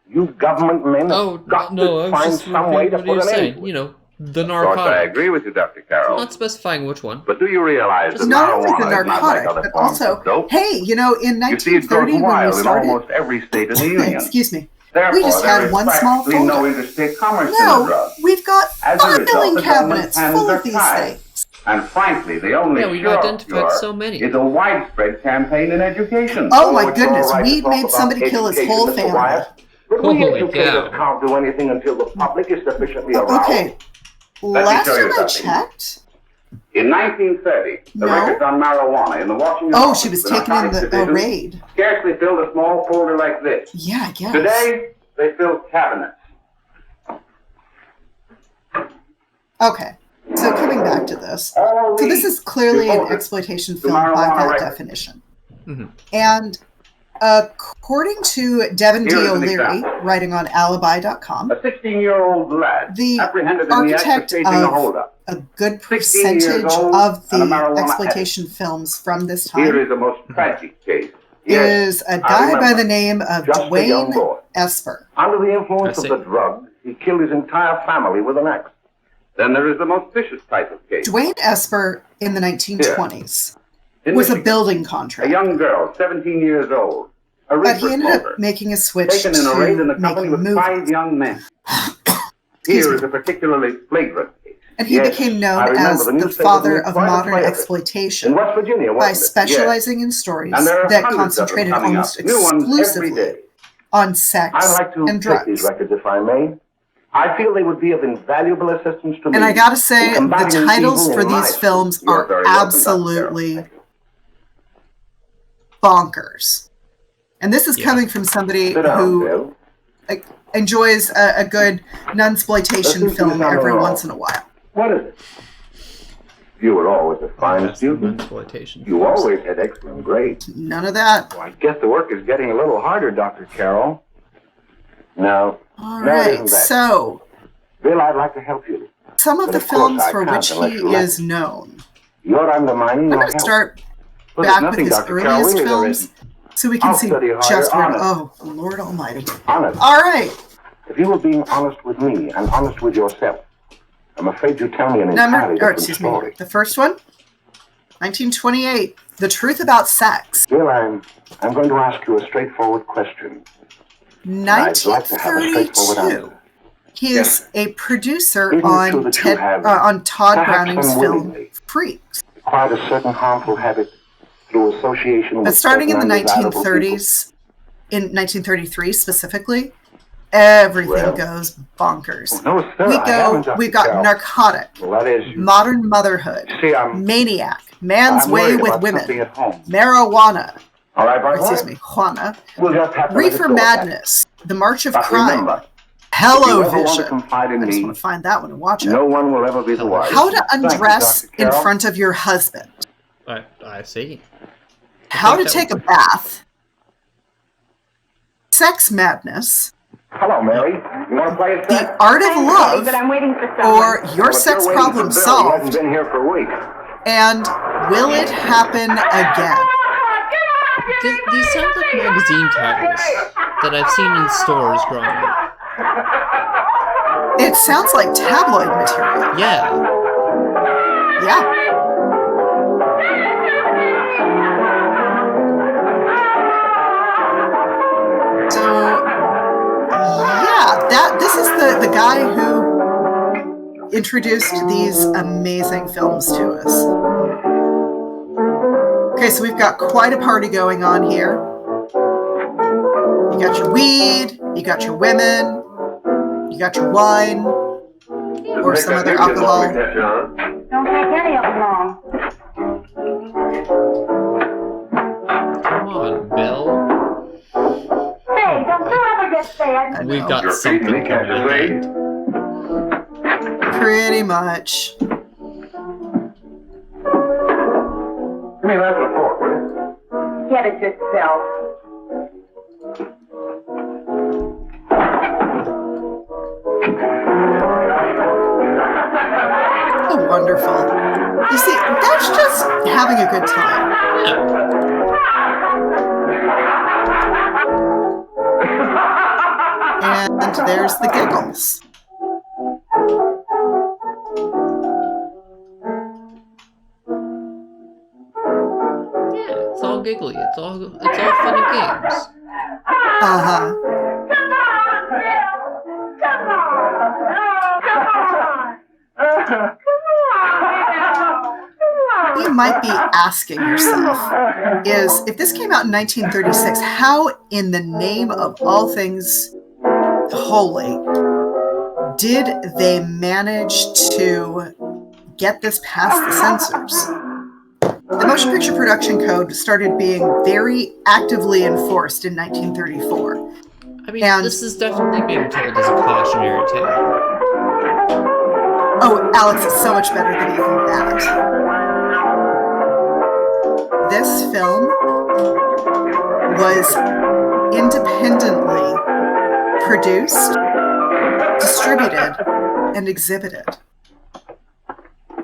You government men have got to find some way to put an end to it. You know, the Of course, I narcotic. agree with you, Dr. Carroll. Not specifying which one. But do you realize that Not only the marijuana is not like narcotic, other but forms also, of dope? hey, you know, in You see, it goes 1930 when we wild in started, almost every state in the Union. excuse me, Therefore, we just there had is one small practically no folder. interstate commerce in the No, drug. we've got As a result, filing the cabinets government's full hands of these are tied. things. And frankly, the only Yeah, we've sure identified cure so many. is a widespread campaign in education. Oh my it's all goodness, right to weed talk made about somebody kill his education, whole Mr. family. Wyatt, but we Holy educators cow. can't do anything until the public is sufficiently aroused. Okay, me last tell you time I something. checked, In 1930, the No. records on marijuana in the Washington oh, office, she was the taken in narcotics the division, raid. scarcely filled a small folder like this. Yeah, I guess. Today, they fill cabinets. Okay, so coming back to this. All So this is clearly an devoted exploitation to film by marijuana that records. definition. Mm-hmm. And according to Devin D. Here is an O'Leary, example. writing on alibi.com, A 16-year-old lad the apprehended in the act of architect staging a of holdup. a good 16 years percentage old of and a the marijuana exploitation films from this Here time is a most tragic case. Yes, is a I guy by remember. the name of Just a young Dwayne boy. Esper. Under the influence I of see. the drug, he killed his entire family with an axe. Then there is the most vicious type of case. Dwayne Esper in the 1920s In was a Michigan, building a contractor, young girl, 17 years old, a but he reefer ended smoker, up making a switch taken in a raid in to the company making with 5 movies. young men. Excuse Here me. is a particularly flagrant case. And he Yes, became I known remember as the newspapers father made of quite a modern play of it. exploitation In West Virginia, by wasn't it? Yes. specializing in stories And there are that hundreds of them concentrated coming almost up. New ones every exclusively day. on sex I'd like to and take these drugs. records if I may. I feel they would be of invaluable assistance to me. And I gotta say, in the combating titles evil for in my these school. films You're are very welcome, Dr. absolutely Carroll. bonkers. And this is Yeah. coming from somebody Sit down, who Bill. enjoys a good nunsploitation Let's film do every something once in a while. What is it? You were always a fine That's student. exploitation. You always had excellent grades. None of that. Well, I guess the work is getting a little harder, Dr. Carroll. No. All No, it right, isn't that. so Bill, I'd like to help you. some of But the of course films I for can't which unless he you let is known. You're undermining I'm your going to help. start Well, there's back with nothing, his Dr. Carroll, earliest really, there films isn't. so we can I'll see study harder, just where. honest. Oh, Lord Almighty. Honest. All right. If you were being honest with me and honest with yourself, I'm afraid you'd tell me an entirely different story. The first one, 1928, The Truth About Sex. Bill, I'm going to ask you a straightforward question. I'd like to have a straightforward 1932. answer. He is a producer Isn't it true on that you have, on Todd perhaps Browning's film unwillingly, Freaks. acquired a certain harmful habit through association But with starting in the certain undesirable 1930s, in 1933 specifically, everything Well, goes bonkers. No, sir, I haven't, Dr. We've got Carroll. narcotic, Well, that is... modern motherhood, See, I'm maniac, man's I'm way worried with about women, something at home. marijuana, All right, or right, excuse me, Juana, We'll just have to let it reefer go at that. madness, the march of But crime, remember, if you ever want to Hello-Vision. confide in I just me, want to find that one and watch it. no one will ever be the wiser. How to Thank you, undress Dr. in Carroll. front of your husband. I see. How to that take a would- bath. Sex madness. Hello, Mary. You want to play a The set? art of I'm ready, love. but I'm waiting for someone. Or your Well, if sex you're waiting problem for Bill, He solved. hasn't been here for a week. And will it happen again? These sound like magazine titles that I've seen in stores growing up. It sounds like tabloid material. Yeah. Yeah. So, yeah, this is the guy who introduced these amazing films to us. Okay, so we've got quite a party going on here. You got your weed, you got your women, you got your wine, or some other alcohol. Don't take any of them long. Come on, Bill. Hey, don't you ever get sad? We've got something coming ahead. Pretty much. Give me that and a fork, will you? Get it yourself. Oh, wonderful. You see, that's just having a good time. And there's the giggles. Yeah, it's all giggly. It's all fun and games. Uh-huh. You might be asking yourself, if this came out in 1936, how in the name of all things holy did they manage to get this past the censors? The Motion Picture Production Code started being very actively enforced in 1934. I mean, this is definitely being told as a cautionary tale. Oh, Alex is so much better than even that. This film was independently produced, distributed, and exhibited.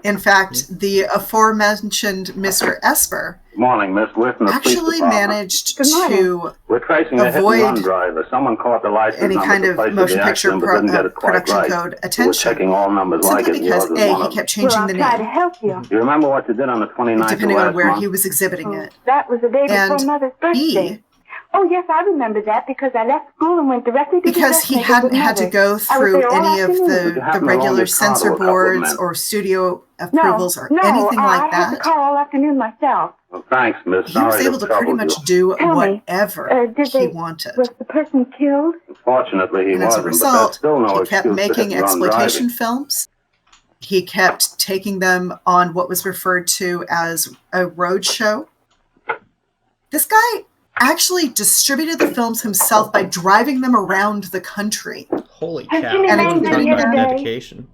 In fact, the aforementioned Mr. Esper Morning, Miss Whitman. actually managed to We're tracing a hit-and-run avoid driver. Someone caught the license any number kind to of place motion the picture accident, but didn't get it quite production right. code We're attention, checking all numbers like simply it. Yours because is A, one he of kept them. changing Well, the I'll try to name, help you. Do you remember what you did on the 29th depending of on last where month? he was exhibiting it. That was the day before And Mother's birthday. B, Oh, yes, I remember that because I left school and went directly to because he hadn't had to go through any of the regular censor boards or studio approvals or anything like I had the that. car all afternoon myself. Well, thanks, Miss. He was Sorry able to pretty trouble much you. do Tell me, whatever did he they- wanted. Was the person killed? Fortunately, he And as a wasn't, but that's result, still no he kept excuse for making hit-and-run exploitation driving. films. He kept taking them on what was referred to as a road show. This guy actually distributed the films himself by driving them around the country. Holy Has cow. Jimmy And Lang been exhibiting here them. today? Dedication.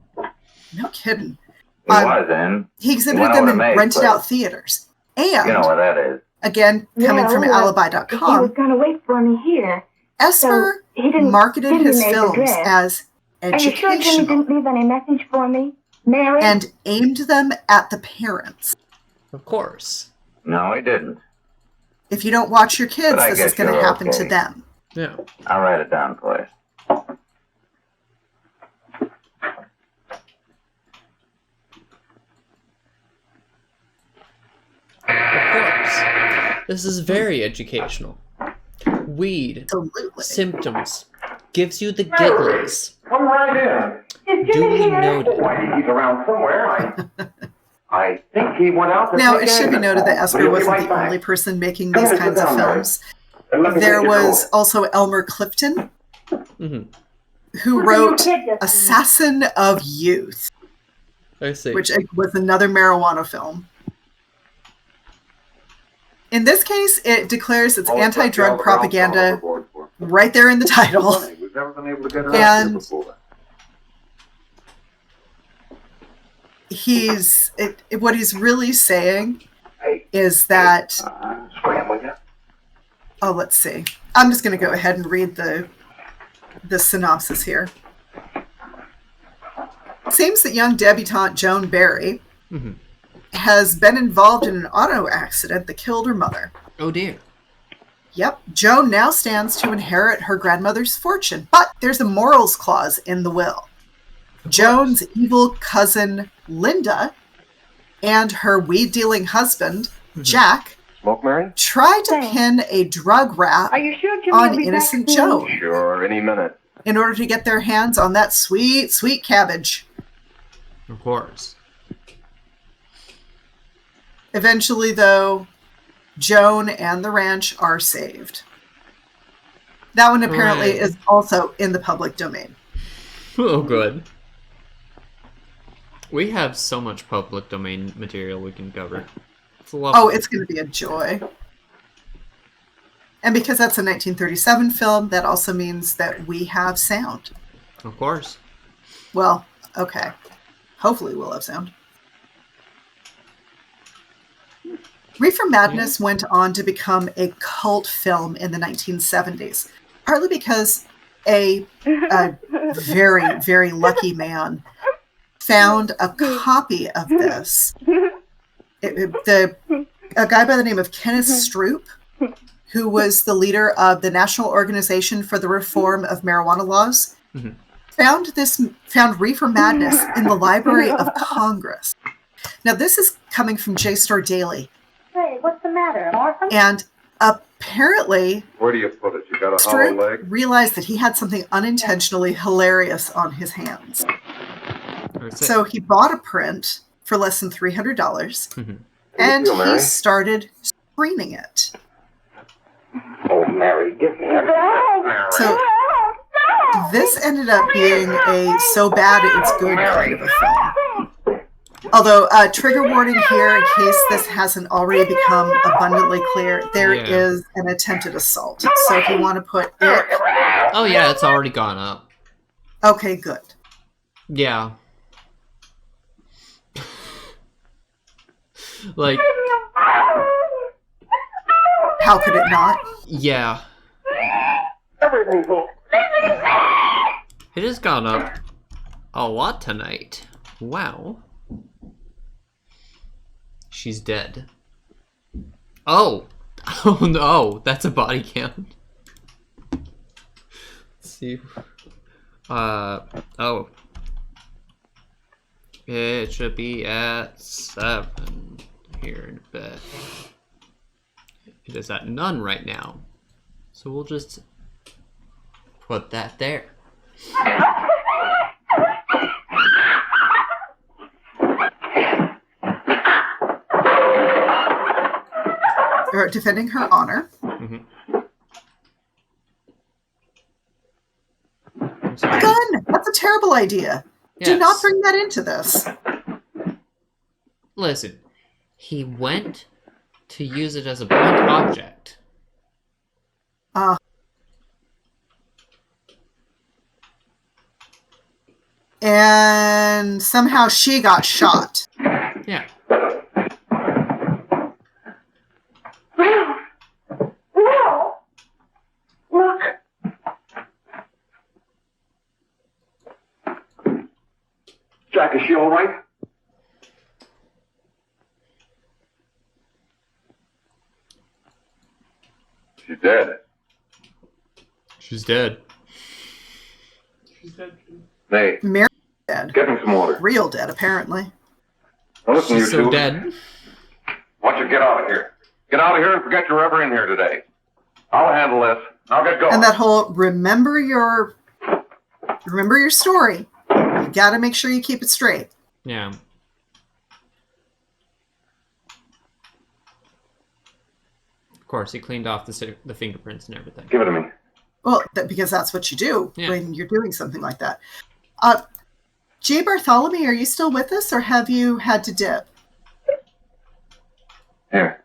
No kidding. He was in. He exhibited went them over in to May's rented place. out theaters. And, You know where that is. again, coming from He was alibi.com, going to wait for me here. Esper So he didn't marketed give me his May's films address. as Are you sure Jimmy educational didn't leave any message for me? Mary? and aimed them at the parents. Of course. No, he didn't. If you don't watch your kids, But I this is guess going to you're happen to okay. them. Yeah. I'll write it down for you. Of course. This is very educational. Weed. Absolutely. Symptoms. Gives you the gigglies. Come right in. Duly noted. Why, he's around somewhere. I think he went out to Now, take it should be Agnes noted that home. Esper Will you be wasn't right the back? only person making Come these and sit kinds of down, Mary. films. And let me There take your was coat. also Elmer Clifton, Mm-hmm. who wrote Assassin of Youth, I see. which was another marijuana film. In this case, it declares its anti-drug propaganda right there in the title. We've never been able to get her And- out here before. What he's really saying is that, Scram, will ya? oh, let's see. I'm just going to go ahead and read the synopsis here. Seems that young debutante Joan Barry Mm-hmm. has been involved in an auto accident that killed her mother. Oh dear. Yep, Joan now stands to inherit her grandmother's fortune, but there's a morals clause in the will. Joan's evil cousin, Linda, and her weed-dealing husband, Jack, Smoke, Mary? tried to pin a drug rap on innocent Joan. Sure, any minute. In order to get their hands on that sweet, sweet cabbage. Of course. Eventually, though, Joan and the ranch are saved. That one apparently is also in the public domain. Oh, good. We have so much public domain material we can cover. It's lovely. It's going to be a joy. And because that's a 1937 film, that also means that we have sound. Of course. Well, okay. Hopefully we'll have sound. Reefer Madness went on to become a cult film in the 1970s, partly because a very, very lucky man found a copy of this. A guy by the name of Kenneth Stroop, who was the leader of the National Organization for the Reform of Marijuana Laws, found Reefer Madness in the Library of Congress. Now, this is coming from JSTOR Daily. Hey, what's the matter? An orphan? And apparently, Where do you put it? You got a hollow leg? Stroop realized that he had something unintentionally hilarious on his hands. So he bought a print for less than $300, and he started screening it. Oh, Mary, give me a... So this ended up being a so bad it's good kind of a film. Although, trigger warning here, in case this hasn't already become abundantly clear, there is an attempted assault. So if you want to put it... Oh yeah, it's already gone up. Okay, good. Yeah. Like... How could it not? Yeah. It has gone up a lot tonight. Wow. She's dead. Oh! Oh no, that's a body count. Let's see. Oh. It should be at 7 here in bed. It is at none right now. So we'll just put that there. Or defending her honor. Gun! That's a terrible idea. Yes. Do not bring that into this. Listen, he went to use it as a blunt object. And somehow she got shot. Yeah. Look. Jack, is she all right? She's dead. She's dead. She's dead. Nay, Mary's dead. get me some water. Real dead, apparently. Now listen, She's you so two. dead. Why don't you get out of here? Get out of here and forget you're ever in here today. I'll handle this. I'll get going. And that whole remember your story. You got to make sure you keep it straight. Yeah. Of course, he cleaned off the fingerprints and everything. Give it to me. Well, because that's what you do Yeah. when you're doing something like that. J. Bartholomew, are you still with us, or have you had to dip? Here.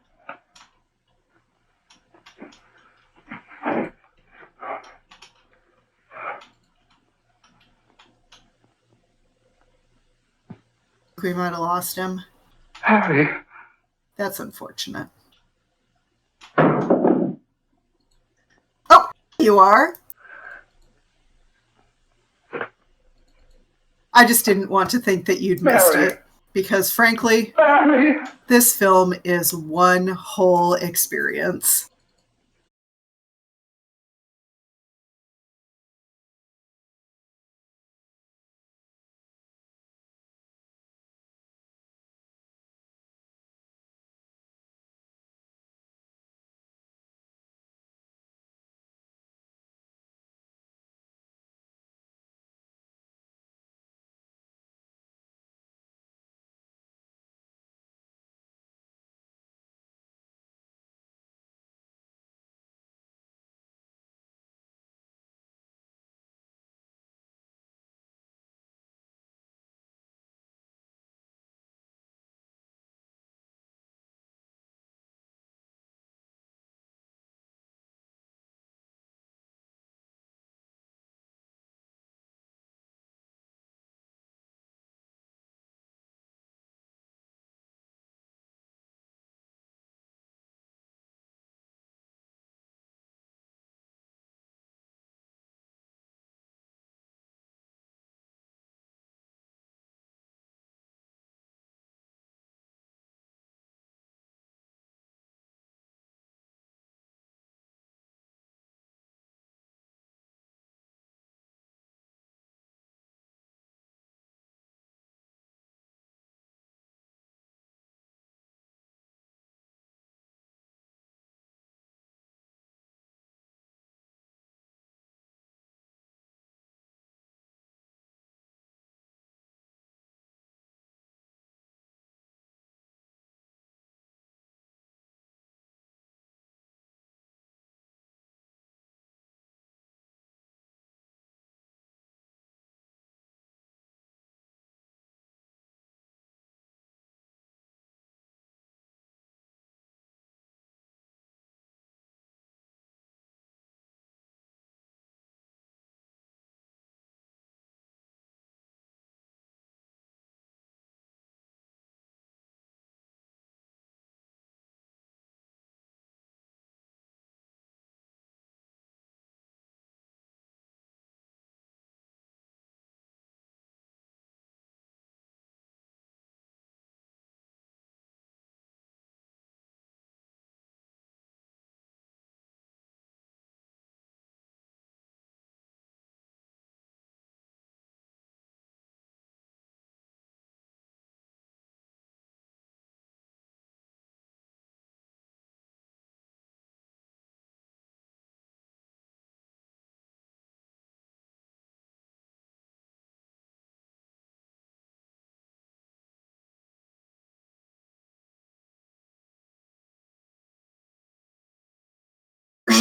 We might have lost him. Harry. That's unfortunate. Oh, you are? I just didn't want to think that you'd missed it. Because frankly, this film is one whole experience.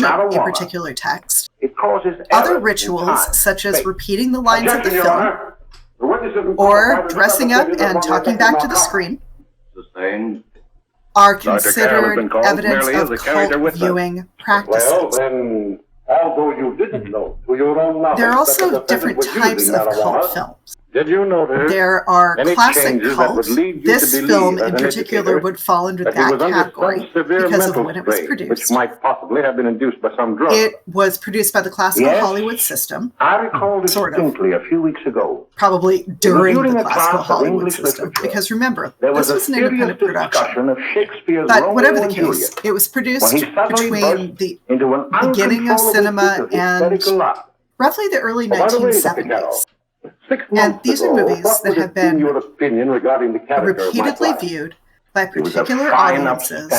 worship a particular text. It causes other rituals, such as repeating the lines of the film, or dressing up and talking back to the screen, are considered evidence of cult viewing practices. Well, then, although you didn't know, to your own knowledge, there are also different types of cult films. Did you notice there are classic cults. This film in particular educator, would fall under that category because of when it was produced. Which might possibly have been induced by some drug. It was produced by the classical Hollywood system. I recall distinctly a few weeks ago. Probably during the classical Hollywood system. Because remember, this was an independent production. But whatever the case, it was produced between the beginning of cinema and roughly the early 1970s. And these are movies that have been repeatedly viewed by particular audiences,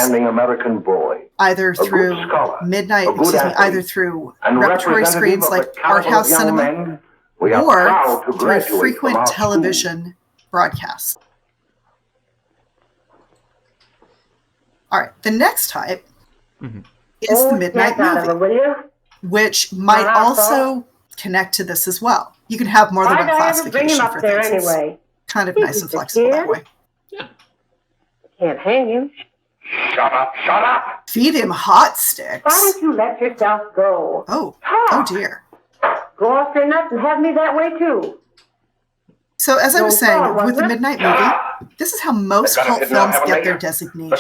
either through either through repertory screens like art house cinema or through frequent television broadcasts. All right, the next type is the midnight movie, which might also connect to this as well. You can have more than one classification for things. Anyway. It's kind of nice and flexible that way. Yeah. Can't hang him. Shut up, shut up! Feed him hot sticks. Why don't you let yourself go? Oh dear. Go off your nuts and have me that way too. So as I was saying, with the midnight movie, this is how most cult films get their designation.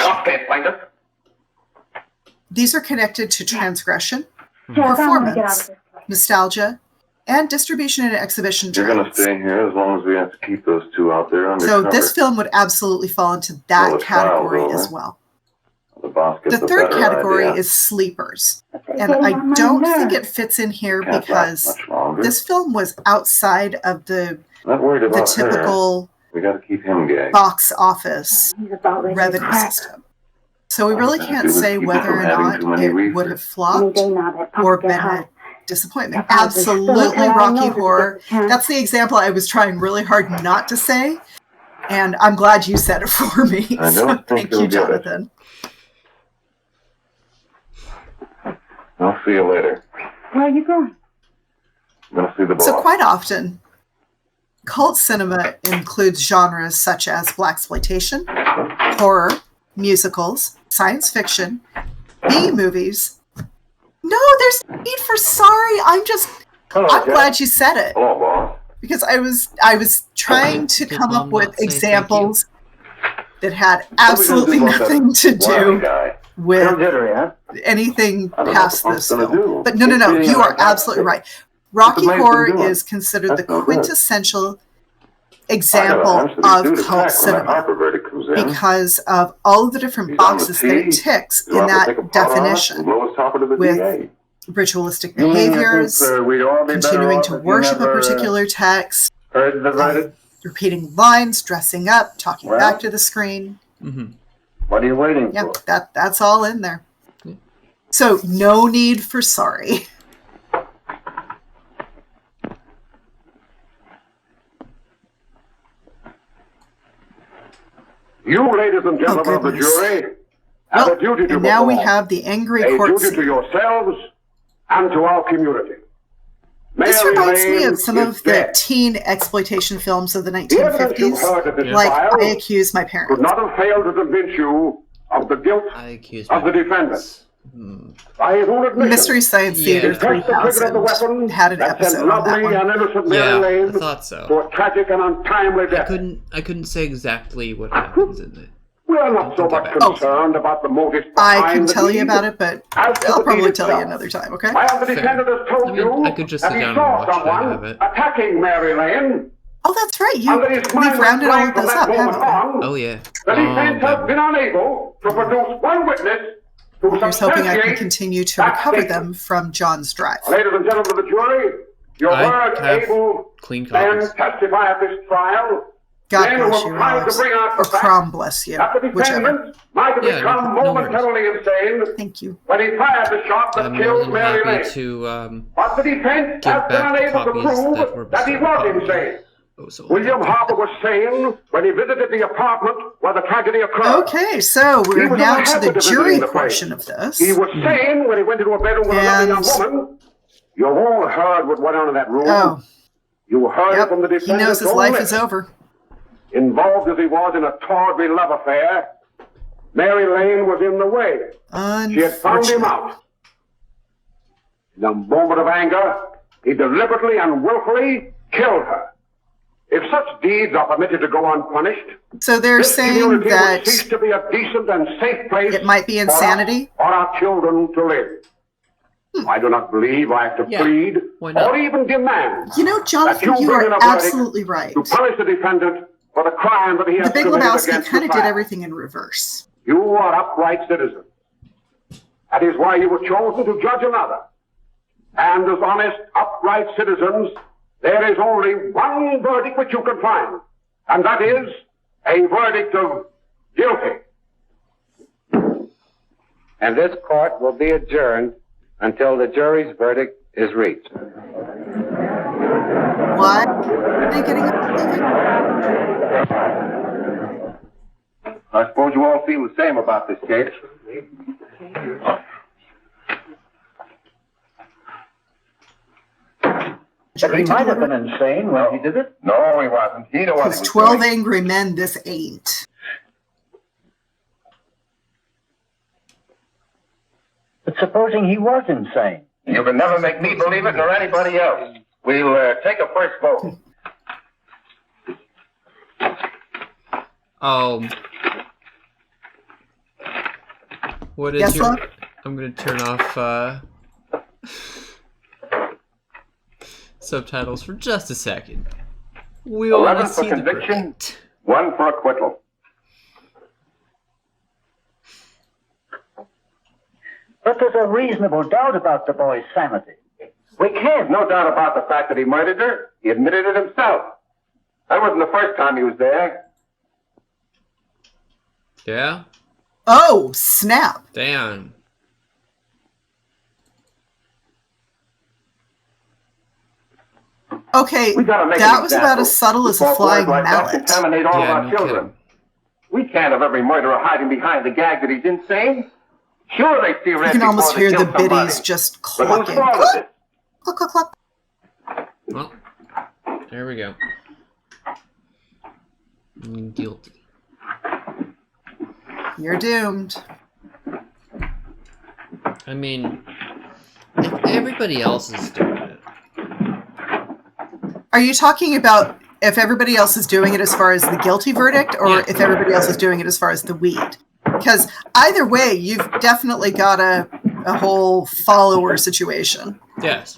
These are connected to transgression, performance, nostalgia, and distribution and exhibition trends. You're going to stay here as long as we have to keep those two out there undercover. So this film would absolutely fall into that category as well. The third category is sleepers. And I don't think it fits in here because this film was outside of the typical box office revenue system. So we really can't say whether or not it would have flopped or been a disappointment. Absolutely Rocky Horror. That's the example I was trying really hard not to say, and I'm glad you said it for me. So thank you, Jonathan. I'll see you later. Where are you going? I'm going to see the boss. So quite often, cult cinema includes genres such as blaxploitation, horror, musicals, science fiction, B-movies. No, there's no need for sorry. I'm glad you said it. Hello, boss. Because I was trying to come up with examples that had absolutely nothing to do with anything past this film. But no, you are absolutely right. Rocky Horror is considered the quintessential example of cult cinema because of all of the different boxes that it ticks in that definition, with ritualistic behaviors, continuing to worship a particular text, repeating lines, dressing up, talking back to the screen. What are you waiting for? That's all in there. So no need for sorry. You, ladies and gentlemen of the jury, have a duty to and now we have the angry court a duty to yourselves and to our community. This reminds me of some of the teen exploitation films of the 1950s, like I Accuse My Parents. Could not have failed to convince you of the guilt of the defendant. Mystery Science Theater 3000 had an episode on that one. Yeah, I thought so. For tragic and untimely death. I couldn't say exactly what happens in it. We are not so much concerned about the motive behind I can tell you about it, but I'll probably tell you another time, okay? While the defendant has told you I could just sit down and watch that of it. Attacking Mary Lane. Oh, that's right. We've rounded all of those up, haven't we? Oh, yeah. The defense has been unable to produce one witness. Here's hoping I can continue to recover them from John's drive. Ladies and gentlemen of the jury, your word able clean and testify at this trial. God bless you, Alex. Or Crom bless you. Whichever. Might have become momentarily insane. Thank you. When he fired the shot that killed Mary Lane. To but the defense has been unable to prove that he was insane. William Harper was saying when he visited the apartment where the tragedy occurred. Okay, so we're now to the jury portion of this. He was saying when he went into a bedroom with another young woman, you all heard what went on in that room. Oh. You heard it from the defendant's He knows his life is over. Involved as he was in a tawdry love affair, Mary Lane was in the way. She had found him out. In a moment of anger, he deliberately and willfully killed her. If such deeds are permitted to go unpunished, so they're saying that cease to be a decent and safe place it might be insanity for our children to live. I do not believe I have to plead or even demand. You know, Jonathan, you are absolutely right. To punish the defendant for the crime that he has committed against The Big Lebowski kind of did everything in reverse. You are upright citizens. That is why you were chosen to judge another. And as honest, upright citizens, there is only one verdict which you can find, and that is a verdict of guilty. And this court will be adjourned until the jury's verdict is reached. What? Are they getting I suppose you all feel the same about this case. But he might have been insane when he did it. No, he wasn't. He knew what he was 12 doing. Angry Men, this ain't. But supposing he was insane? You can never make me believe it nor anybody else. We'll take a first vote. What is your... I'm going to turn off subtitles for just a second. We all 11 see for conviction, verdict. 1 for acquittal. But there's a reasonable doubt about the boy's sanity. We can't. No doubt about the fact that he murdered her. He admitted it himself. That wasn't the first time he was there. Yeah? Oh, snap. Damn. Okay, that was about as subtle as a flying mallet. Contaminate all of our children. We can't have every murderer hiding behind the gag that he's insane. Sure, they see red. You can almost hear the biddies just clucking. Cluck, cluck, cluck, cluck. Well, there we go. Guilty. You're doomed. I mean, if everybody else is doing it. Are you talking about if everybody else is doing it as far as the guilty verdict, or if everybody else is doing it as far as the weed? Because either way, you've definitely got a whole follower situation. Yes.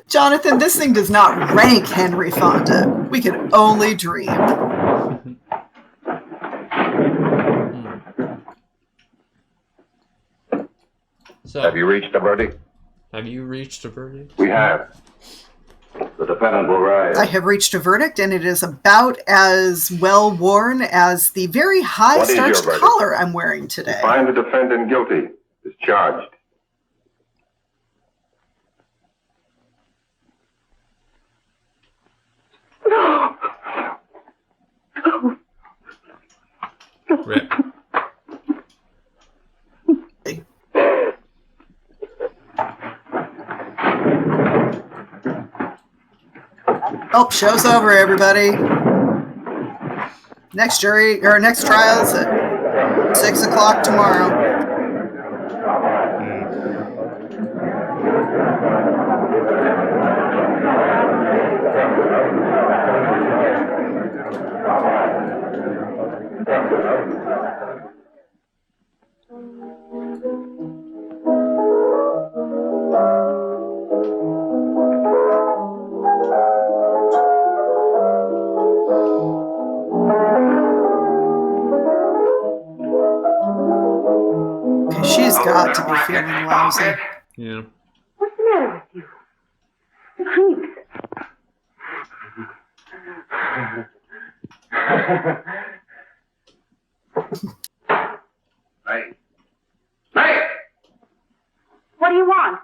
Jonathan, this thing does not rank Henry Fonda. We can only dream. So, have you reached a verdict? Have you reached a verdict? We have. The defendant will rise. I have reached a verdict, and it is about as well worn as the very high starched collar I'm wearing today. Find the defendant guilty. Is charged. Rip. Oh, show's over, everybody. Next trial's at 6 o'clock tomorrow. She's got to be feeling lousy. Yeah. What's the matter with you? The creeps. Hey. Hey! What do you want?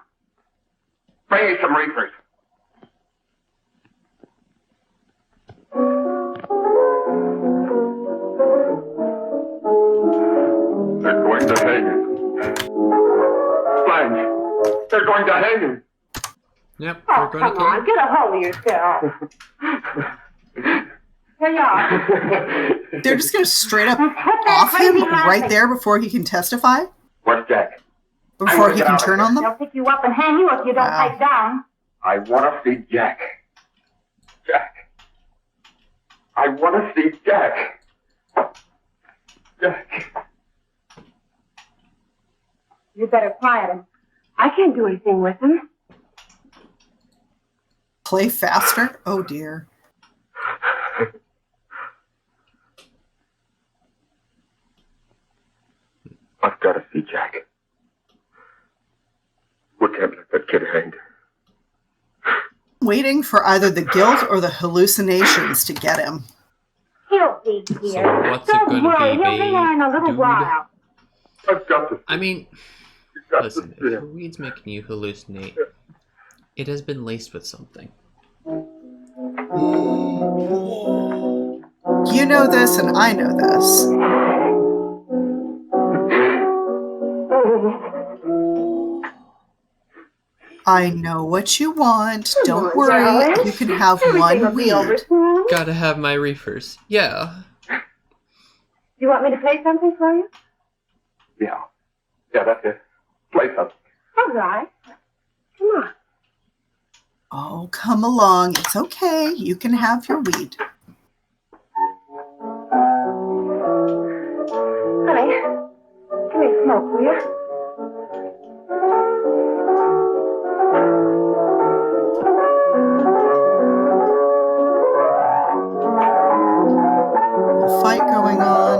Bring me some reefers. Blanche, they're going to hang him. Yep, Oh, come on, get a hold of yourself. Here you are. They're just going to straight up off him right there before he can testify? Where's Jack? Before he can turn on them? They'll pick you up and hang you if you don't take down. I want to see Jack. Jack. I want to see Jack. Jack. You better quiet him. I can't do anything with him. Play faster? Oh, dear. I've got to see Jack. We can't let that kid hang. Waiting for either the guilt or the hallucinations to get him. He'll be here. So what's it going to be, He'll be here in a little while. I've got to. I mean, listen, if your weed's making you hallucinate, it has been laced with something. You know this, and I know this. I know what you want. Don't worry. You can have one weed. Gotta have my reefers. Yeah. You want me to play something for you? Yeah. Yeah, that's it. Play something. All right. Come on. Oh, come along. It's okay. You can have your weed. Honey, give me a smoke, will you? A fight going on.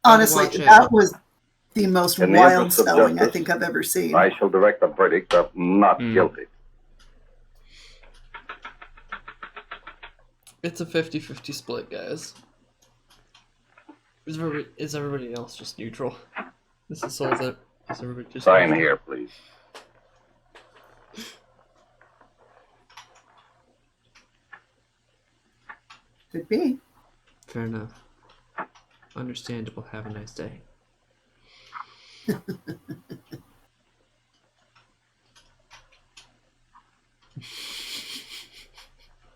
Honestly, that was the most wild spelling I think I've ever seen. I shall direct the verdict of not guilty. It's a 50-50 split, guys. Is everybody else just neutral? This is all that. Is everybody just sign neutral? Here, please. Could be. Fair enough. Understandable. Have a nice day.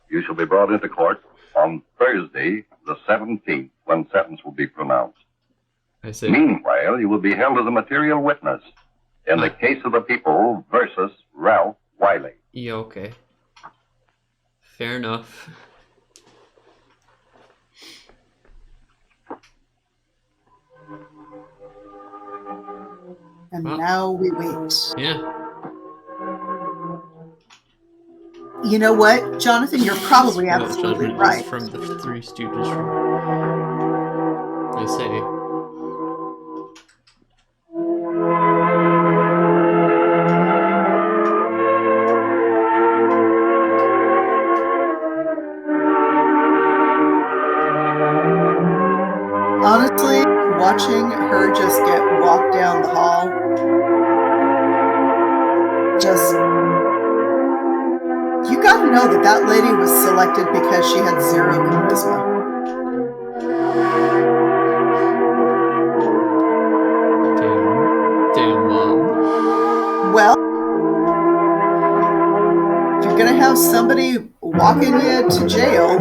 You shall be brought into court on Thursday, the 17th, when sentence will be pronounced. I see. Meanwhile, you will be held as a material witness in the case of the people versus Ralph Wiley. Yeah, okay. Fair enough. And now we wait. Yeah. You know what, Jonathan? You're probably absolutely right. From the Three Stooges. I say. Honestly, watching her just get walked down the hall, you gotta know that lady was selected because she had zero charisma. Damn, Mom. Well, if you're gonna have somebody walking you to jail,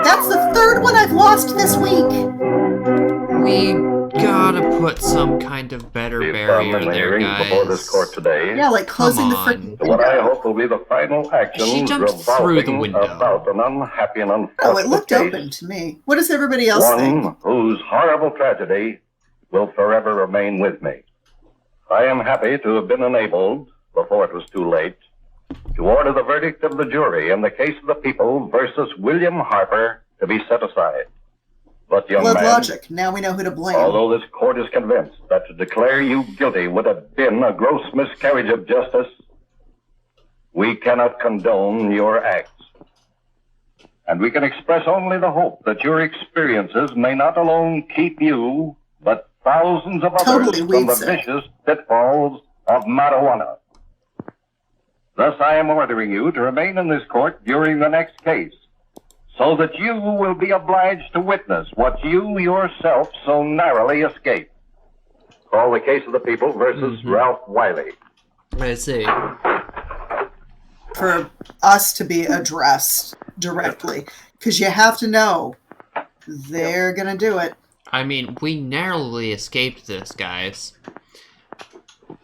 that's the third one I've lost this week. We gotta put some kind of better barrier there, guys. Before this court today. Yeah, like closing the freaking window. What I hope will be the final action. She jumped through the window. About an unhappy and unfortunate Oh, it looked open to me. What does everybody else think? One whose horrible tragedy will forever remain with me. I am happy to have been enabled, before it was too late, to order the verdict of the jury in the case of the people versus William Harper to be set aside. But, young Blood man, logic. Now we know who to blame. although this court is convinced that to declare you guilty would have been a gross miscarriage of justice, we cannot condone your acts. And we can express only the hope that your experiences may not alone keep you, but thousands of others from the vicious pitfalls of marijuana. Thus, I am ordering you to remain in this court during the next case, so that you will be obliged to witness what you yourself so narrowly escaped. Call the case of the people versus Ralph Wiley. I see. For us to be addressed directly, because you have to know they're gonna do it. I mean, we narrowly escaped this, guys.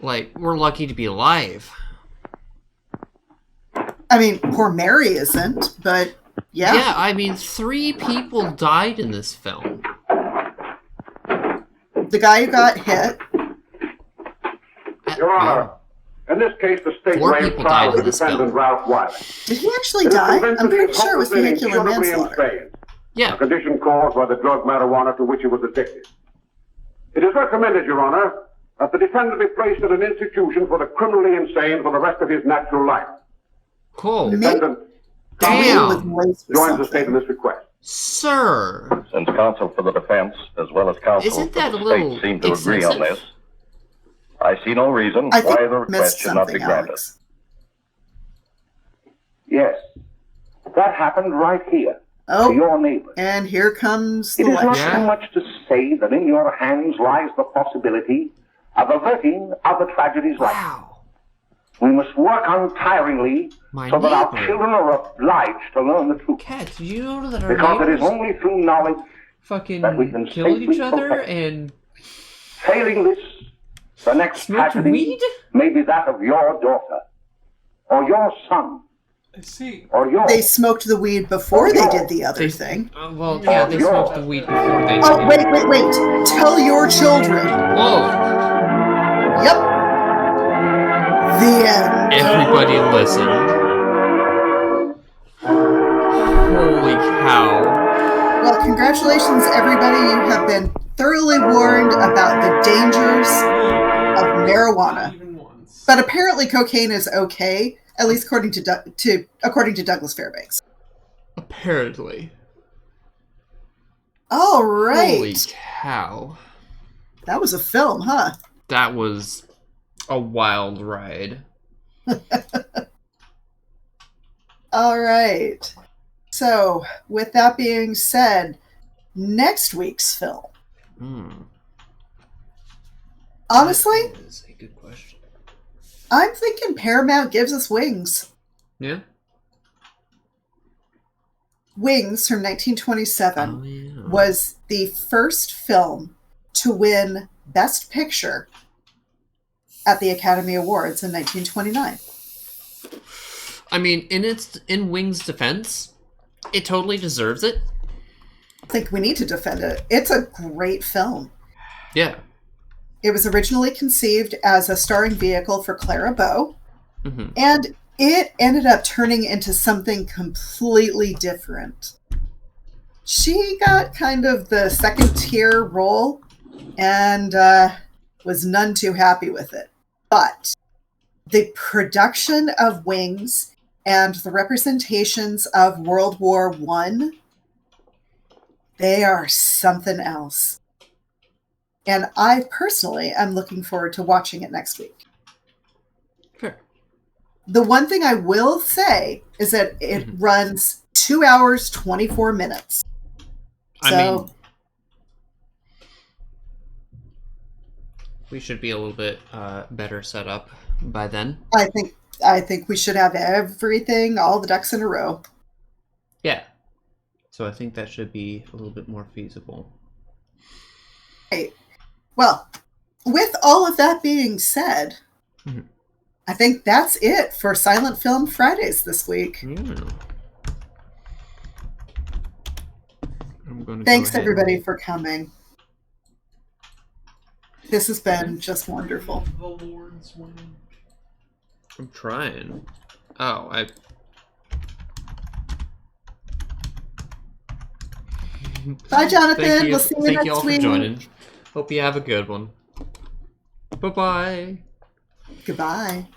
Like, we're lucky to be alive. I mean, poor Mary isn't, but yeah. Yeah, I mean, 3 people died in this film. The guy who got hit. Your Honor, in this case, the state 4 blames people trial died of in this defendant film. Ralph Wiley. Did he actually die? I'm pretty sure it was vehicular manslaughter. Yeah. A condition caused by the drug marijuana to which he was addicted. It is recommended, Your Honor, that the defendant be placed in an institution for the criminally insane for the rest of his natural life. Cool. Defendant Damn. joins the state in this request. Sir. Since counsel for the defense, as well as counsel Isn't for that the a little state, seem to agree on excessive? this, I see no reason I think why the I request missed should not be something, granted. Alex. Yes, that happened right here. Oh, to your neighbor. And here comes It the is not lecture. too much to say that in your hands lies the possibility of averting other tragedies like this. We must work untiringly so that our children are obliged to learn the truth. Cat, did you know that our Because it is neighbors only through knowledge fucking that we can killed safely each other protect. and Failing this, the next smoked tragedy weed? may be that of your daughter, or your son, I see. or your... They smoked the weed before they did the other thing. Well, yeah, they smoked the weed before they did Oh, wait. Tell your children. Whoa. Yep. The end. Everybody listened. Holy cow. Well, congratulations, everybody. You have been thoroughly warned about the dangers of marijuana. But apparently cocaine is okay, at least according to Douglas Fairbanks. Apparently. All right. Holy cow. That was a film, huh? That was a wild ride. All right. So, with that being said, next week's film. Honestly, that is a good question. I'm thinking Paramount gives us Wings. Yeah? Wings from 1927 was the first film to win Best Picture at the Academy Awards in 1929. I mean, in Wings' defense, it totally deserves it. I think we need to defend it. It's a great film. Yeah. It was originally conceived as a starring vehicle for Clara Bow, and it ended up turning into something completely different. She got kind of the second-tier role and was none too happy with it. But the production of Wings and the representations of World War I, they are something else. And I personally am looking forward to watching it next week. Sure. The one thing I will say is that it runs 2 hours, 24 minutes. So, we should be a little bit better set up by then. I think we should have everything, all the ducks in a row. Yeah. So I think that should be a little bit more feasible. Right. Well, with all of that being said, I think that's it for Silent Film Fridays this week. Thanks, everybody, for coming. This has been just wonderful. I'm trying. Oh, Bye, Jonathan. We'll see you next week. Thank you all for joining. Hope you have a good one. Bye-bye. Goodbye.